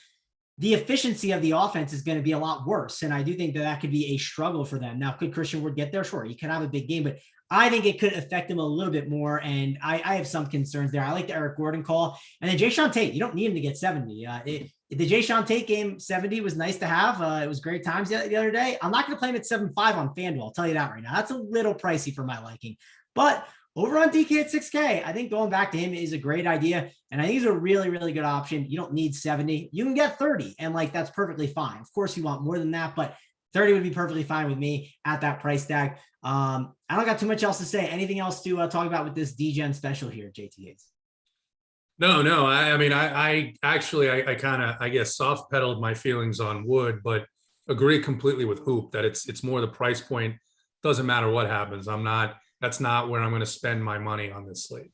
the efficiency of the offense is going to be a lot worse. And I do think that could be a struggle for them. Now, could Christian Wood get there? Sure. He could have a big game, but I think it could affect him a little bit more. And I have some concerns there. I like the Eric Gordon call. And then Sean Tate, you don't need him to get 70. The Sean Tate game 70 was nice to have. It was great times the other day. I'm not going to play him at 7.5 on FanDuel. I'll tell you that right now. That's a little pricey for my liking. But over on DK at 6K, I think going back to him is a great idea. And I think he's a really, really good option. You don't need 70. You can get 30. And that's perfectly fine. Of course, you want more than that, but 30 would be perfectly fine with me at that price tag. I don't got too much else to say. Anything else to talk about with this DGen special here, JTAs? No. I mean, I kind of, I guess, soft pedaled my feelings on Wood, but agree completely with Hoop that it's more the price point. Doesn't matter what happens. That's not where I'm going to spend my money on this slate.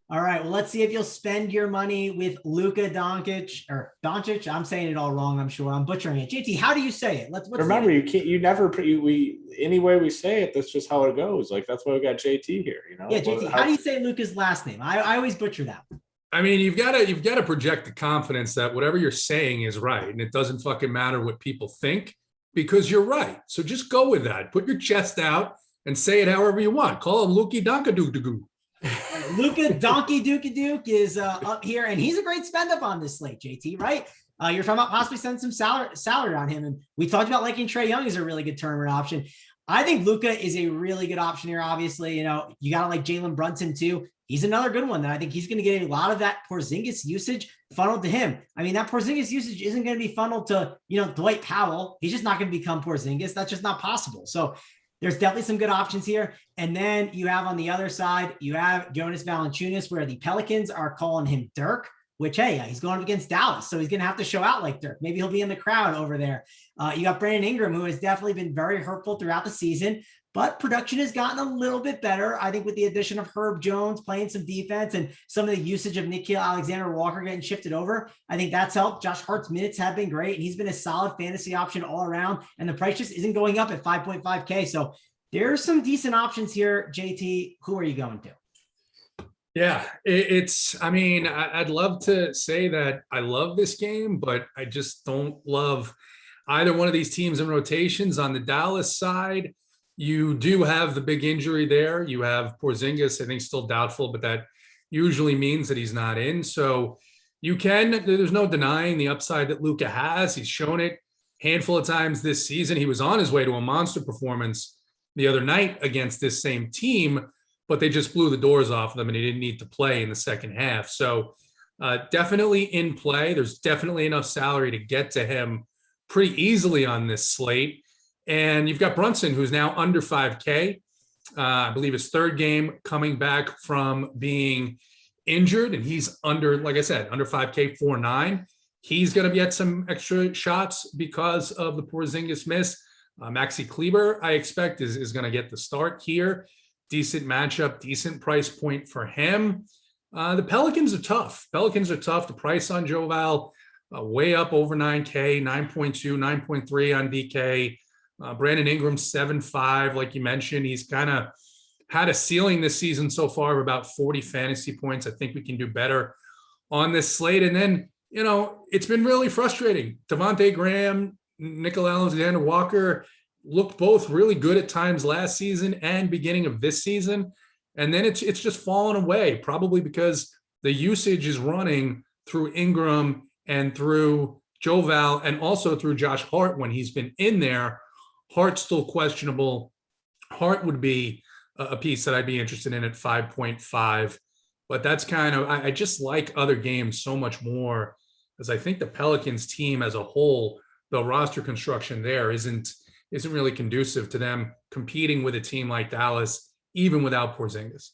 All right. Well, let's see if you'll spend your money with Luka Doncic or Doncic. I'm saying it all wrong. I'm sure I'm butchering it. JT, how do you say it? Let's remember. Any way we say it, that's just how it goes. That's why we got JT here. Yeah, JT. How do you say Luka's last name? I always butcher that. I mean, you've got to project the confidence that whatever you're saying is right, and it doesn't fucking matter what people think because you're right. So just go with that. Put your chest out and say it however you want. Call him Luka Donkadoo. Luka Donkey Duke is up here, and he's a great spend up on this slate, JT, right? You're talking about possibly sending some salary on him. And we talked about liking Trae Young as a really good tournament option. I think Luka is a really good option here. Obviously, you got to like Jalen Brunson too. He's another good one that I think he's going to get a lot of that Porzingis usage funneled to him. I mean, that Porzingis usage isn't going to be funneled to, Dwight Powell. He's just not going to become Porzingis. That's just not possible. So there's definitely some good options here. And then you have on the other side, you have Jonas Valanciunas, where the Pelicans are calling him Dirk, which, hey, he's going up against Dallas. So he's going to have to show out like Dirk. Maybe he'll be in the crowd over there. You got Brandon Ingram, who has definitely been very hurtful throughout the season, but production has gotten a little bit better. I think with the addition of Herb Jones playing some defense and some of the usage of Nickeil Alexander-Walker getting shifted over, I think that's helped. Josh Hart's minutes have been great, and he's been a solid fantasy option all around, and the price just isn't going up at 5.5K. So there's some decent options here. JT, who are you going to? Yeah, I'd love to say that I love this game, but I just don't love either one of these teams in rotations. On the Dallas side, you do have the big injury there. You have Porzingis, I think, still doubtful, but that usually means that he's not in. So there's no denying the upside that Luka has. He's shown it a handful of times this season. He was on his way to a monster performance the other night against this same team, but they just blew the doors off of them and he didn't need to play in the second half. So definitely in play. There's definitely enough salary to get to him pretty easily on this slate. And you've got Brunson, who's now under 5K. I believe his third game coming back from being injured, and he's under, like I said, under 5K, 4.9. He's going to get some extra shots because of the Porzingis miss. Maxi Kleber, I expect, is going to get the start here. Decent matchup, decent price point for him. The Pelicans are tough. The price on Joval way up over 9K, 9.2, 9.3 on DK. Brandon Ingram, 7.5. Like you mentioned, he's kind of had a ceiling this season so far of about 40 fantasy points. I think we can do better on this slate. And then, it's been really frustrating. Devontae Graham, Nickeil Alexander-Walker looked both really good at times last season and beginning of this season. And then it's just fallen away, probably because the usage is running through Ingram and through Joval and also through Josh Hart when he's been in there. Hart's still questionable. Hart would be a piece that I'd be interested in at 5.5, but that's kind of, I just like other games so much more because I think the Pelicans team as a whole the roster construction there isn't really conducive to them competing with a team like Dallas, even without Porzingis.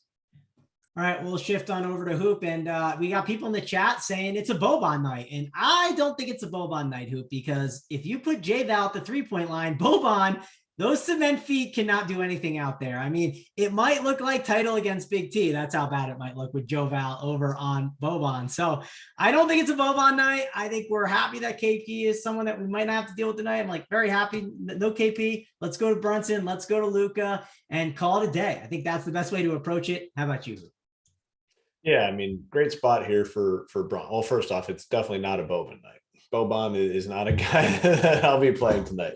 All right, we'll shift on over to Hoop, and we got people in the chat saying it's a Boban night, and I don't think it's a Boban night, Hoop, because if you put J-Val at the three-point line, Boban, those cement feet cannot do anything out there. I mean, it might look like title against Big T. That's how bad it might look with Joe Val over on Boban. So I don't think it's a Boban night. I think we're happy that KP is someone that we might not have to deal with tonight. I'm like very happy. No KP. Let's go to Brunson. Let's go to Luka and call it a day. I think that's the best way to approach it. How about you? Yeah, I mean, great spot here for Bron. Well, first off, it's definitely not a Boban night. Boban is not a guy that I'll be playing tonight.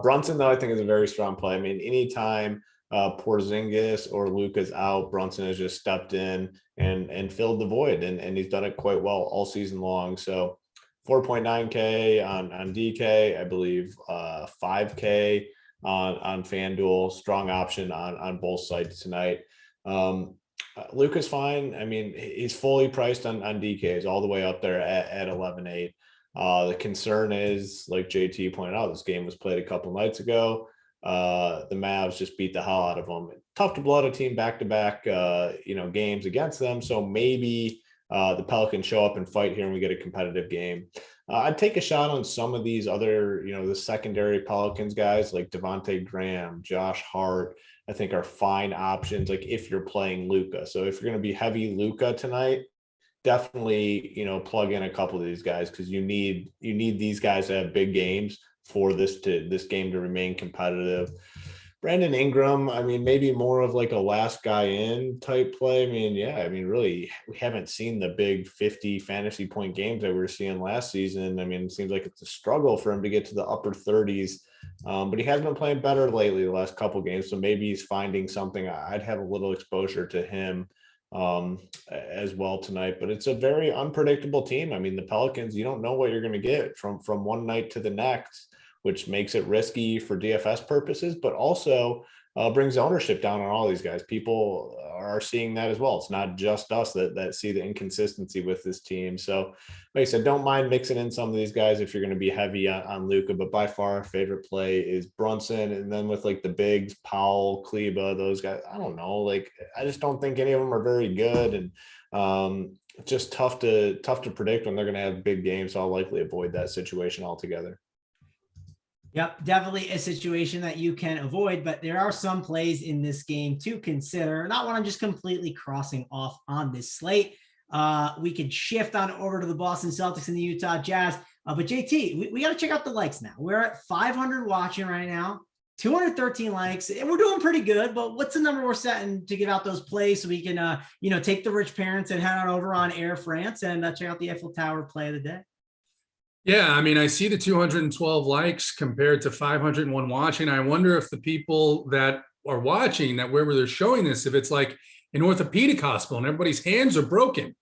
Brunson, though, I think is a very strong play. I mean, anytime Porzingis or Luka's out, Brunson has just stepped in and filled the void, and he's done it quite well all season long. So 4.9K on DK, I believe 5K on FanDuel, strong option on both sides tonight. Luka's fine. I mean, he's fully priced on DKs all the way up there at 11.8. The concern is, like JT pointed out, this game was played a couple nights ago. The Mavs just beat the hell out of them. Tough to blow out a team back-to-back, games against them. So maybe the Pelicans show up and fight here and we get a competitive game. I'd take a shot on some of these other, the secondary Pelicans guys like Devontae Graham, Josh Hart, I think are fine options. Like if you're playing Luka. So if you're going to be heavy Luka tonight, definitely, plug in a couple of these guys, because you need these guys to have big games for this game to remain competitive. Brandon Ingram, I mean, maybe more of like a last guy in type play. Really, we haven't seen the big 50 fantasy point games that we were seeing last season. I mean, it seems like it's a struggle for him to get to the upper 30s, but he has been playing better lately the last couple games. So maybe he's finding something. I'd have a little exposure to him as well tonight, but it's a very unpredictable team. I mean, the Pelicans, you don't know what you're going to get from one night to the next, which makes it risky for DFS purposes, but also brings ownership down on all these guys. People are seeing that as well. It's not just us that see the inconsistency with this team. So like I said, don't mind mixing in some of these guys if you're going to be heavy on Luka, but by far our favorite play is Brunson. And then with like the bigs, Powell, Kleba, those guys, I don't know. Like, I just don't think any of them are very good. And it's just tough to predict when they're going to have big games. So I'll likely avoid that situation altogether. Yep, definitely a situation that you can avoid, but there are some plays in this game to consider. Not one I'm just completely crossing off on this slate. We could shift on over to the Boston Celtics and the Utah Jazz. But JT, we got to check out the likes now. We're at 500 watching right now, 213 likes, and we're doing pretty good. But what's the number we're setting to give out those plays so we can, take the rich parents and head on over on Air France and check out the Eiffel Tower play of the day? Yeah, I mean, I see the 212 likes compared to 501 watching. I wonder if the people that are watching, that wherever they're showing this, if it's like an orthopedic hospital and everybody's hands are broken.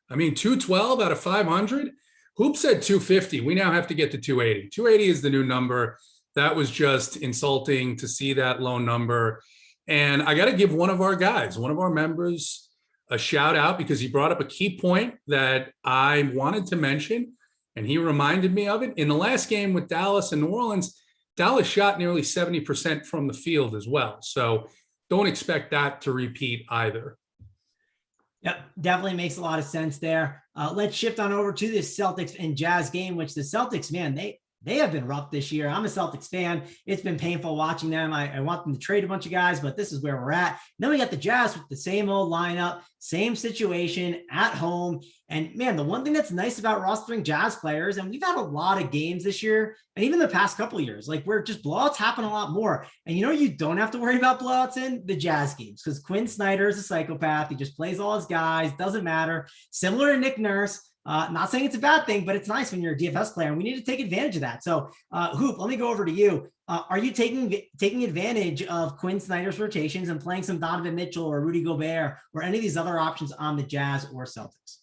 I mean, 212 out of 500. Hoop said 250. We now have to get to 280. 280 is the new number. That was just insulting to see that low number. And I got to give one of our guys, one of our members, a shout out, because he brought up a key point that I wanted to mention. And he reminded me of it. In the last game with Dallas and New Orleans, Dallas shot nearly 70% from the field as well. So don't expect that to repeat either. Yep, definitely makes a lot of sense there. Let's shift on over to this Celtics and Jazz game, which the Celtics, man, they have been rough this year. I'm a Celtics fan. It's been painful watching them. I want them to trade a bunch of guys, but this is where we're at. Then we got the Jazz with the same old lineup, same situation at home. And man, the one thing that's nice about rostering Jazz players, and we've had a lot of games this year and even the past couple of years, like where just blowouts happen a lot more. And you don't have to worry about blowouts in the Jazz games because Quinn Snyder is a psychopath. He just plays all his guys, doesn't matter. Similar to Nick Nurse. Not saying it's a bad thing, but it's nice when you're a DFS player, and we need to take advantage of that. So, Hoop, let me go over to you. Are you taking advantage of Quinn Snyder's rotations and playing some Donovan Mitchell or Rudy Gobert or any of these other options on the Jazz or Celtics?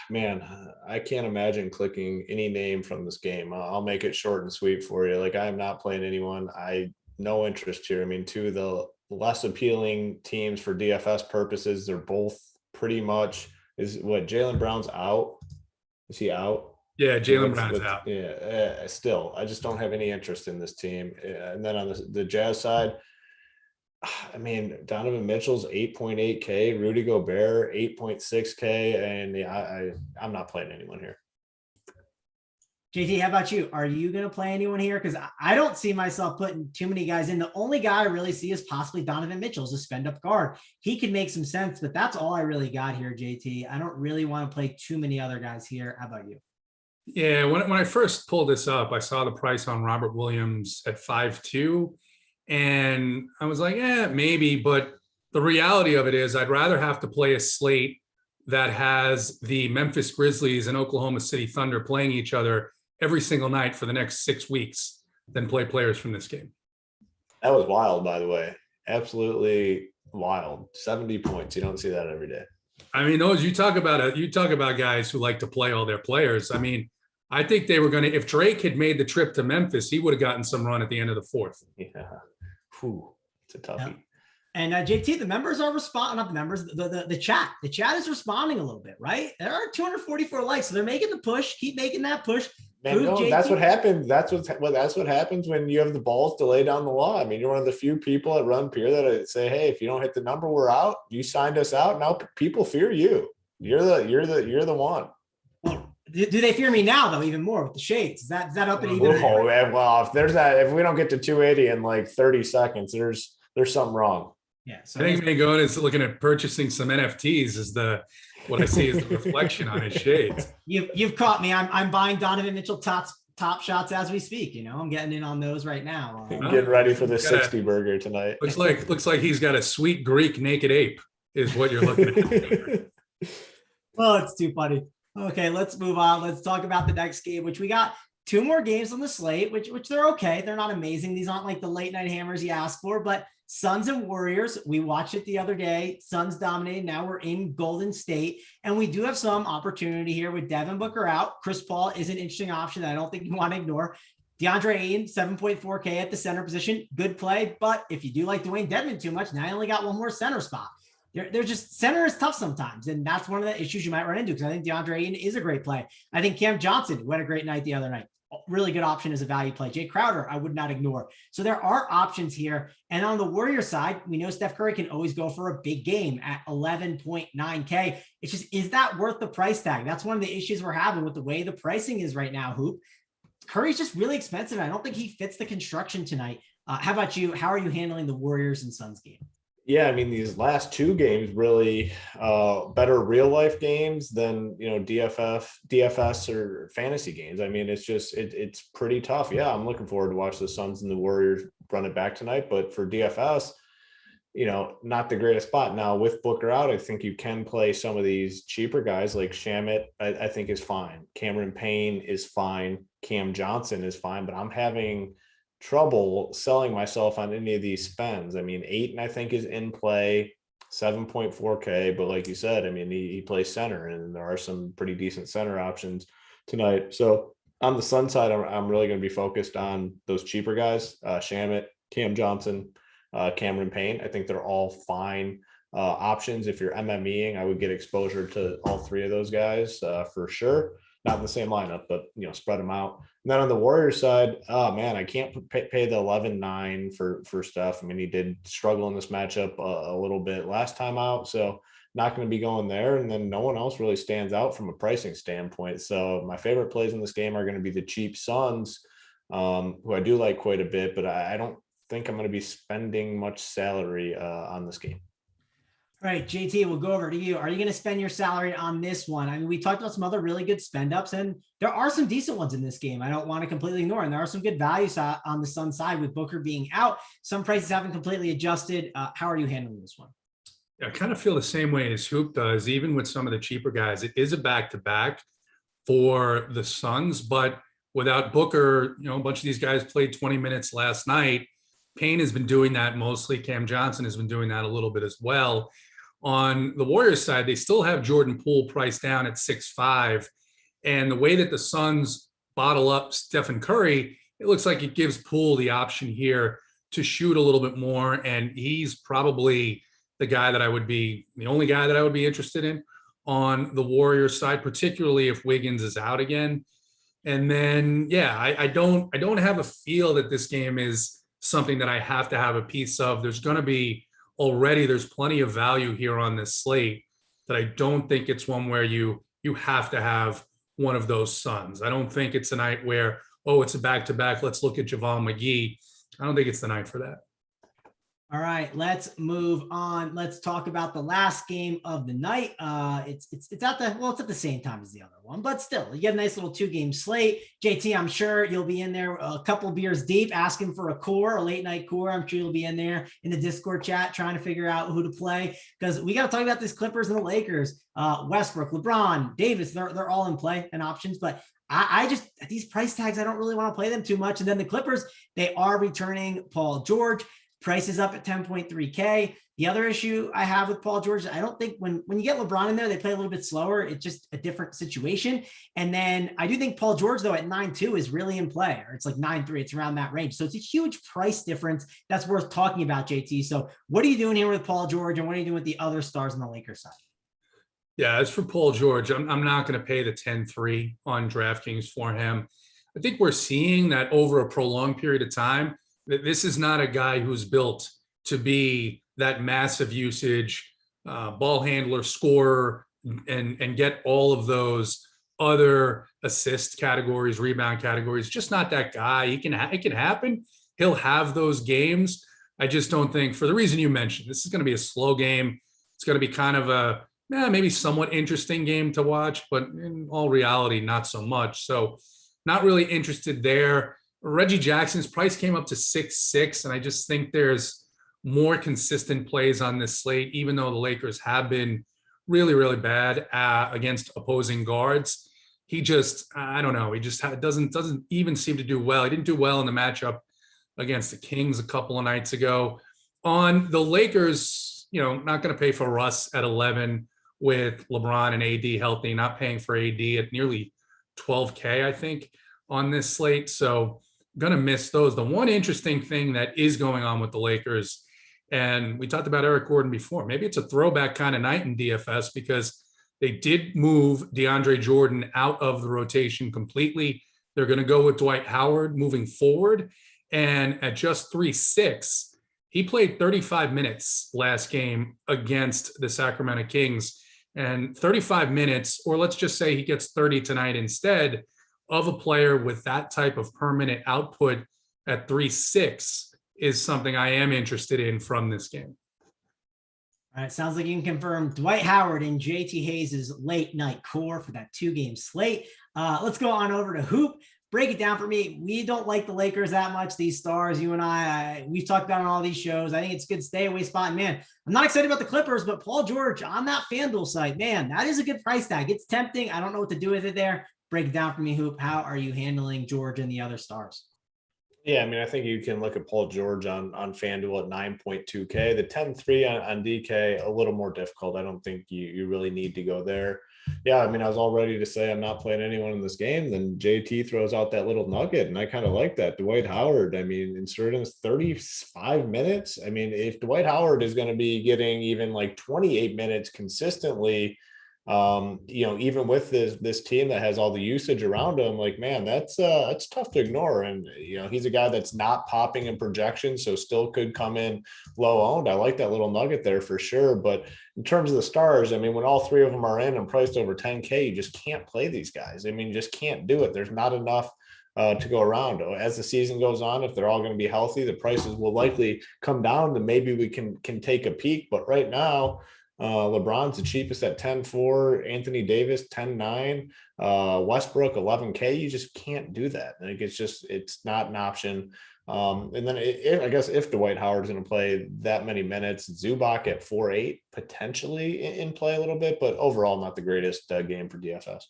Man, I can't imagine clicking any name from this game. I'll make it short and sweet for you. Like, I am not playing anyone. No interest here. I mean, two of the less appealing teams for DFS purposes, they're both pretty much. Is what Jaylen Brown's out? Is he out? Yeah, Jaylen Brown's out. Yeah, still, I just don't have any interest in this team. And then on the Jazz side, I mean, Donovan Mitchell's 8.8K, Rudy Gobert 8.6K, and I'm not playing anyone here. JT, how about you? Are you going to play anyone here? Because I don't see myself putting too many guys in. The only guy I really see is possibly Donovan Mitchell as a spend-up guard. He could make some sense, but that's all I really got here, JT. I don't really want to play too many other guys here. How about you? Yeah, when I first pulled this up, I saw the price on Robert Williams at 5.2, and I was like, yeah, maybe. But the reality of it is I'd rather have to play a slate that has the Memphis Grizzlies and Oklahoma City Thunder playing each other every single night for the next 6 weeks than play players from this game. That was wild, by the way. Absolutely wild. 70 points. You don't see that every day. I mean, those you talk about guys who like to play all their players. I mean, I think they were going to, if Drake had made the trip to Memphis, he would have gotten some run at the end of the fourth. Yeah. Whew. It's a toughie. Yeah. And JT, the members are responding, not the members, the chat. The chat is responding a little bit, right? There are 244 likes, so they're making the push. Keep making that push. Man, no, that's what happens. That's what happens when you have the balls to lay down the law. I mean, you're one of the few people at Run Pure that say, "Hey, if you don't hit the number, we're out. You signed us out. Now people fear you. You're the one." Well, do they fear me now though? Even more with the shades. Is that up and even? Oh, well, if we don't get to 280 in like 30 seconds, there's something wrong. Yeah. So I think Mangone is looking at purchasing some NFTs what I see is the reflection on his shades. You've caught me. I'm buying Donovan Mitchell top shots as we speak. You know, I'm getting in on those right now. Getting ready for the 60 burger tonight. Looks like he's got a sweet Greek naked ape is what you're looking at. Well, it's too funny. Okay, let's move on. Let's talk about the next game, which we got 2 more games on the slate, which they're okay. They're not amazing. These aren't like the late night hammers you asked for, but Suns and Warriors, we watched it the other day. Suns dominated. Now we're in Golden State, and we do have some opportunity here with Devin Booker out. Chris Paul is an interesting option that I don't think you want to ignore. DeAndre Ayton, 7.4K at the center position. Good play, but if you do like Dwayne Dedmon too much, now I only got one more center spot. They're just center is tough sometimes, and that's one of the issues you might run into because I think DeAndre Ayton is a great play. I think Cam Johnson, who had a great night the other night, really good option as a value play. Jay Crowder, I would not ignore. So there are options here. And on the Warrior side, we know Steph Curry can always go for a big game at 11.9K. It's just, is that worth the price tag? That's one of the issues we're having with the way the pricing is right now, Hoop. Curry's just really expensive. I don't think he fits the construction tonight. How about you? How are you handling the Warriors and Suns game? Yeah, I mean, these last 2 games really better real life games than, DFS or fantasy games. I mean, it's pretty tough. Yeah, I'm looking forward to watch the Suns and the Warriors run it back tonight. But for DFS, not the greatest spot. Now with Booker out, I think you can play some of these cheaper guys like Shamet, I think is fine. Cameron Payne is fine. Cam Johnson is fine, but I'm having trouble selling myself on any of these spends. I mean, Ayton, I think, is in play, 7.4K, but like you said, I mean, he plays center, and there are some pretty decent center options tonight. So on the Sun side, I'm really going to be focused on those cheaper guys, Shamet, Cam Johnson, Cameron Payne. I think they're all fine options. If you're MMEing, I would get exposure to all 3 of those guys for sure. Not in the same lineup, but spread them out. And then on the Warriors side, oh man, I can't pay the 11.9 for Steph. I mean, he did struggle in this matchup a little bit last time out, so not going to be going there. And then no one else really stands out from a pricing standpoint. So my favorite plays in this game are going to be the cheap Suns, who I do like quite a bit, but I don't think I'm going to be spending much salary on this game. All right, JT, we'll go over to you. Are you going to spend your salary on this one? I mean, we talked about some other really good spend ups, and there are some decent ones in this game. I don't want to completely ignore, and there are some good values on the Sun side with Booker being out. Some prices haven't completely adjusted. How are you handling this one? I kind of feel the same way as Hoop does, even with some of the cheaper guys. It is a back-to-back for the Suns, but without Booker, a bunch of these guys played 20 minutes last night. Payne has been doing that mostly. Cam Johnson has been doing that a little bit as well. On the Warriors side, they still have Jordan Poole priced down at 6.5. And the way that the Suns bottle up Stephen Curry, it looks like it gives Poole the option here to shoot a little bit more. And he's probably the only guy that I would be interested in on the Warriors side, particularly if Wiggins is out again. And then, yeah, I don't have a feel that this game is something that I have to have a piece of. There's plenty of value here on this slate that I don't think it's one where you have to have one of those Suns. I don't think it's a night where, oh, it's a back-to-back. Let's look at JaVale McGee. I don't think it's the night for that. All right, let's move on. Let's talk about the last game of the night. It's at the same time as the other one, but still, you get a nice little 2-game slate. JT, I'm sure you'll be in there a couple beers deep, asking for a late night core. I'm sure you'll be in there in the Discord chat trying to figure out who to play, because we got to talk about these Clippers and the Lakers. Westbrook, LeBron, Davis, they're all in play and options, but I just, at these price tags, I don't really want to play them too much. And then the Clippers, they are returning Paul George. Price is up at 10.3K. The other issue I have with Paul George, I don't think when you get LeBron in there, they play a little bit slower. It's just a different situation. And then I do think Paul George, though, at 9.2 is really in play, or it's like 9.3. It's around that range. So it's a huge price difference that's worth talking about, JT. So what are you doing here with Paul George, and what are you doing with the other stars on the Lakers side? Yeah, as for Paul George, I'm not going to pay the 10-3 on DraftKings for him. I think we're seeing that over a prolonged period of time, that this is not a guy who's built to be that massive usage, ball handler, scorer, and get all of those other assist categories, rebound categories. Just not that guy. It can happen. He'll have those games. I just don't think, for the reason you mentioned, this is going to be a slow game. It's going to be kind of a maybe somewhat interesting game to watch, but in all reality, not so much. So not really interested there. Reggie Jackson's price came up to 6.6, and I just think there's more consistent plays on this slate, even though the Lakers have been really, really bad against opposing guards. He just, I don't know, he just doesn't even seem to do well. He didn't do well in the matchup against the Kings a couple of nights ago. On the Lakers, not going to pay for Russ at 11 with LeBron and AD healthy, not paying for AD at nearly 12K, I think, on this slate. So going to miss those. The one interesting thing that is going on with the Lakers, and we talked about Eric Gordon before, maybe it's a throwback kind of night in DFS, because they did move DeAndre Jordan out of the rotation completely. They're going to go with Dwight Howard moving forward. And at just 3.6, he played 35 minutes last game against the Sacramento Kings. And 35 minutes, or let's just say he gets 30 tonight instead, of a player with that type of permanent output at 3.6 is something I am interested in from this game. All right, sounds like you can confirm Dwight Howard and JT Hayes' late night core for that 2-game slate. Let's go on over to Hoop. Break it down for me. We don't like the Lakers that much, these stars. You and we've talked about on all these shows. I think it's a good stay away spot. And man, I'm not excited about the Clippers, but Paul George on that FanDuel site, man, that is a good price tag. It's tempting. I don't know what to do with it there. Break it down for me, Hoop. How are you handling George and the other stars? Yeah, I mean, I think you can look at Paul George on FanDuel at 9.2K. The 10-3 on DK, a little more difficult. I don't think you really need to go there. Yeah, I mean, I was all ready to say I'm not playing anyone in this game. Then JT throws out that little nugget, and I kind of like that. Dwight Howard, I mean, inserting 35 minutes. I mean, if Dwight Howard is going to be getting even like 28 minutes consistently, even with this team that has all the usage around him, like, man, that's tough to ignore. And, he's a guy that's not popping in projections, so still could come in low owned. I like that little nugget there for sure. But in terms of the stars, I mean, when all three of them are in and priced over 10K, you just can't play these guys. I mean, you just can't do it. There's not enough to go around. As the season goes on, if they're all going to be healthy, the prices will likely come down, then maybe we can take a peek. But right now, LeBron's the cheapest at 10.4, Anthony Davis 10.9, Westbrook 11K. You just can't do that. Like, it's not an option. And then I guess if Dwight Howard's going to play that many minutes, Zubac at 4.8 potentially in play a little bit, but overall not the greatest game for DFS.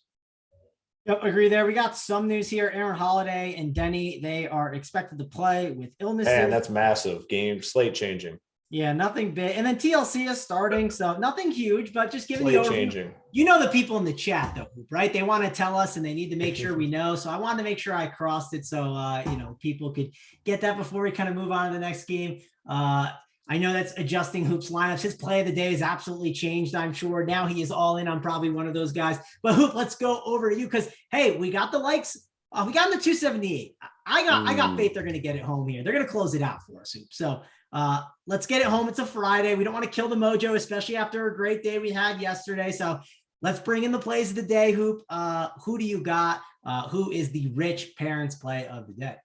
Yep, agree there. We got some news here. Aaron Holiday and Denny, they are expected to play with illnesses. And that's massive. Game slate changing. Yeah, nothing big. And then TLC is starting, so nothing huge, but just giving the overview. Changing. The people in the chat, though, right? They want to tell us, and they need to make sure we know. So I wanted to make sure I crossed it so, people could get that before we kind of move on to the next game. I know that's adjusting Hoop's lineups. His play of the day has absolutely changed, I'm sure. Now he is all in on probably one of those guys. But Hoop, let's go over to you because, hey, we got the likes We got them to 278. I got faith they're going to get it home here. They're going to close it out for us, Hoop. So let's get it home. It's a Friday. We don't want to kill the mojo, especially after a great day we had yesterday. So let's bring in the plays of the day, Hoop. Who do you got? Who is the rich parents play of the day?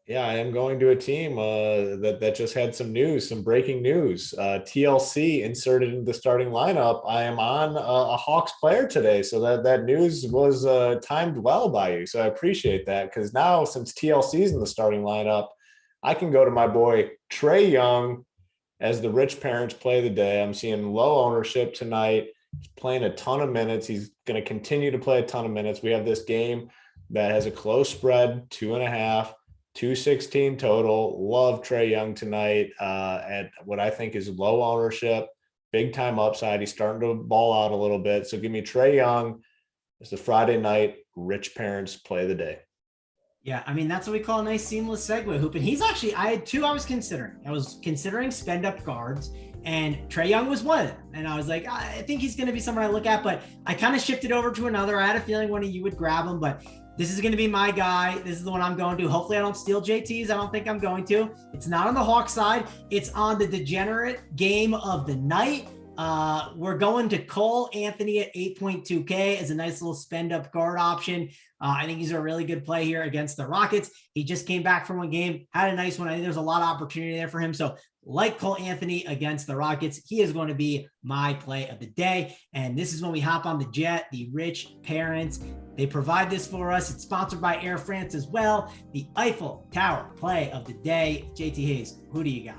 Yeah, I am going to a team that just had some news, some breaking news. TLC inserted into the starting lineup. I am on a Hawks player today, so that news was timed well by you. So I appreciate that, because now since TLC's in the starting lineup, I can go to my boy Trae Young as the rich parents play of the day. I'm seeing low ownership tonight. He's playing a ton of minutes. He's going to continue to play a ton of minutes. We have this game that has a close spread, 2.5. 216 total. Love Trae Young tonight at what I think is low ownership, big time upside. He's starting to ball out a little bit. So give me Trae Young as the Friday night rich parents play of the day. Yeah, I mean, that's what we call a nice seamless segue, Hoop. And he's actually, I had two I was considering spend up guards, and Trae Young was one of them. And I was like, I think he's going to be someone I look at, but I kind of shifted over to another. I had a feeling one of you would grab him, but this is going to be my guy. This is the one I'm going to. Hopefully I don't steal JT's. I don't think I'm going to. It's not on the Hawks side. It's on the degenerate game of the night. We're going to Cole Anthony at 8.2K as a nice little spend up guard option. I think he's a really good play here against the Rockets. He just came back from one game, had a nice one. I think there's a lot of opportunity there for him. So like Cole Anthony against the Rockets, he is going to be my play of the day. And this is when we hop on the jet, the rich parents. They provide this for us. It's sponsored by Air France as well. The Eiffel Tower play of the day. JT Hayes, who do you got?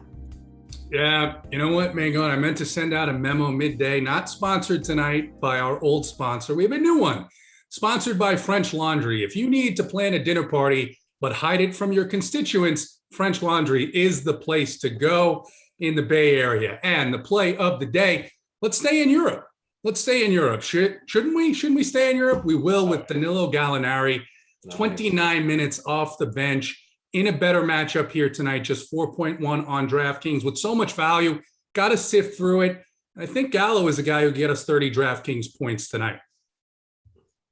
Yeah, you know what, Mangon? I meant to send out a memo midday, not sponsored tonight by our old sponsor. We have a new one, sponsored by French Laundry. If you need to plan a dinner party, but hide it from your constituents, French Laundry is the place to go in the Bay Area. And the play of the day, let's stay in Europe. Let's stay in Europe. Shouldn't we? Shouldn't we stay in Europe? We will with Danielle Galinari, 29 minutes off the bench. In a better matchup here tonight, just 4.1 on DraftKings with so much value. Got to sift through it. I think Gallo is a guy who get us 30 DraftKings points tonight.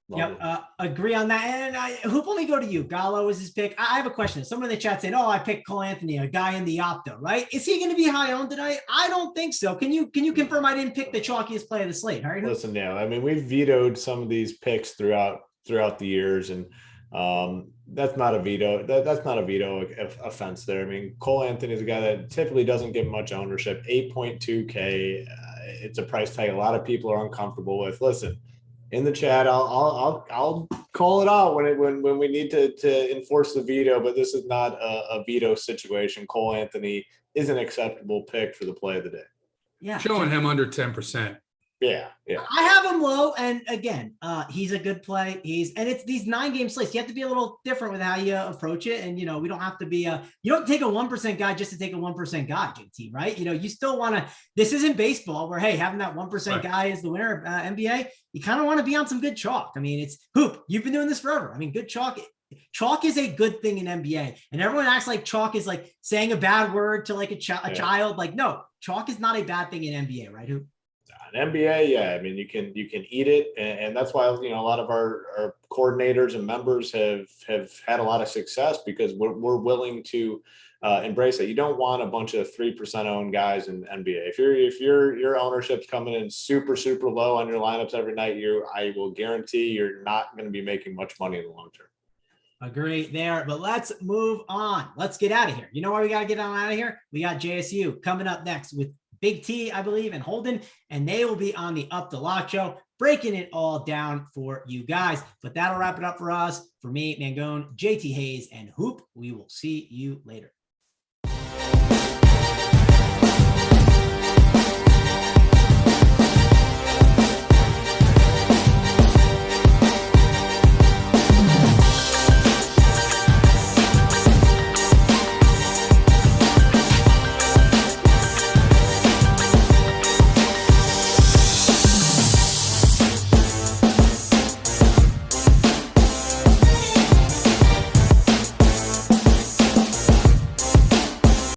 Yep, agree on that. And Hoop, let me go to you. Gallo is his pick. I have a question. Someone in the chat said, "Oh, I picked Cole Anthony, a guy in the opto, right? Is he going to be high owned tonight?" I don't think so. Can you confirm I didn't pick the chalkiest play of the slate? All right. Listen, now, I mean, we've vetoed some of these picks throughout the years, and that's not a veto. That's not a veto offense there. I mean, Cole Anthony is a guy that typically doesn't get much ownership. 8.2K. It's a price tag a lot of people are uncomfortable with. Listen, in the chat, I'll call it out when we need to enforce the veto, but this is not a veto situation. Cole Anthony is an acceptable pick for the play of the day. Yeah, showing him under 10%. Yeah. I have him low, and again, he's a good play. It's these 9-game slates. You have to be a little different with how you approach it, and we don't have to be you don't take a 1% guy just to take a 1% guy, JT, right? You still want to. This isn't baseball where having that 1% guy is the winner of NBA. You kind of want to be on some good chalk. I mean, it's Hoop. You've been doing this forever. I mean, good chalk. Chalk is a good thing in NBA, and everyone acts like chalk is like saying a bad word to like a child. Like, no, chalk is not a bad thing in NBA, right? Hoop? In NBA, yeah, I mean, you can eat it, and that's why a lot of our coordinators and members have had a lot of success because we're willing to embrace it. You don't want a bunch of 3% owned guys in NBA. If your ownership's coming in super low on your lineups every night, I will guarantee you're not going to be making much money in the long term. Agree there, but let's move on. Let's get out of here. You know why we got to get on out of here? We got JSU coming up next with Big T, I believe, and Holden, and they will be on the Up the Lock show, breaking it all down for you guys. But that'll wrap it up for us. For me, Mangone, JT Hayes, and Hoop, we will see you later.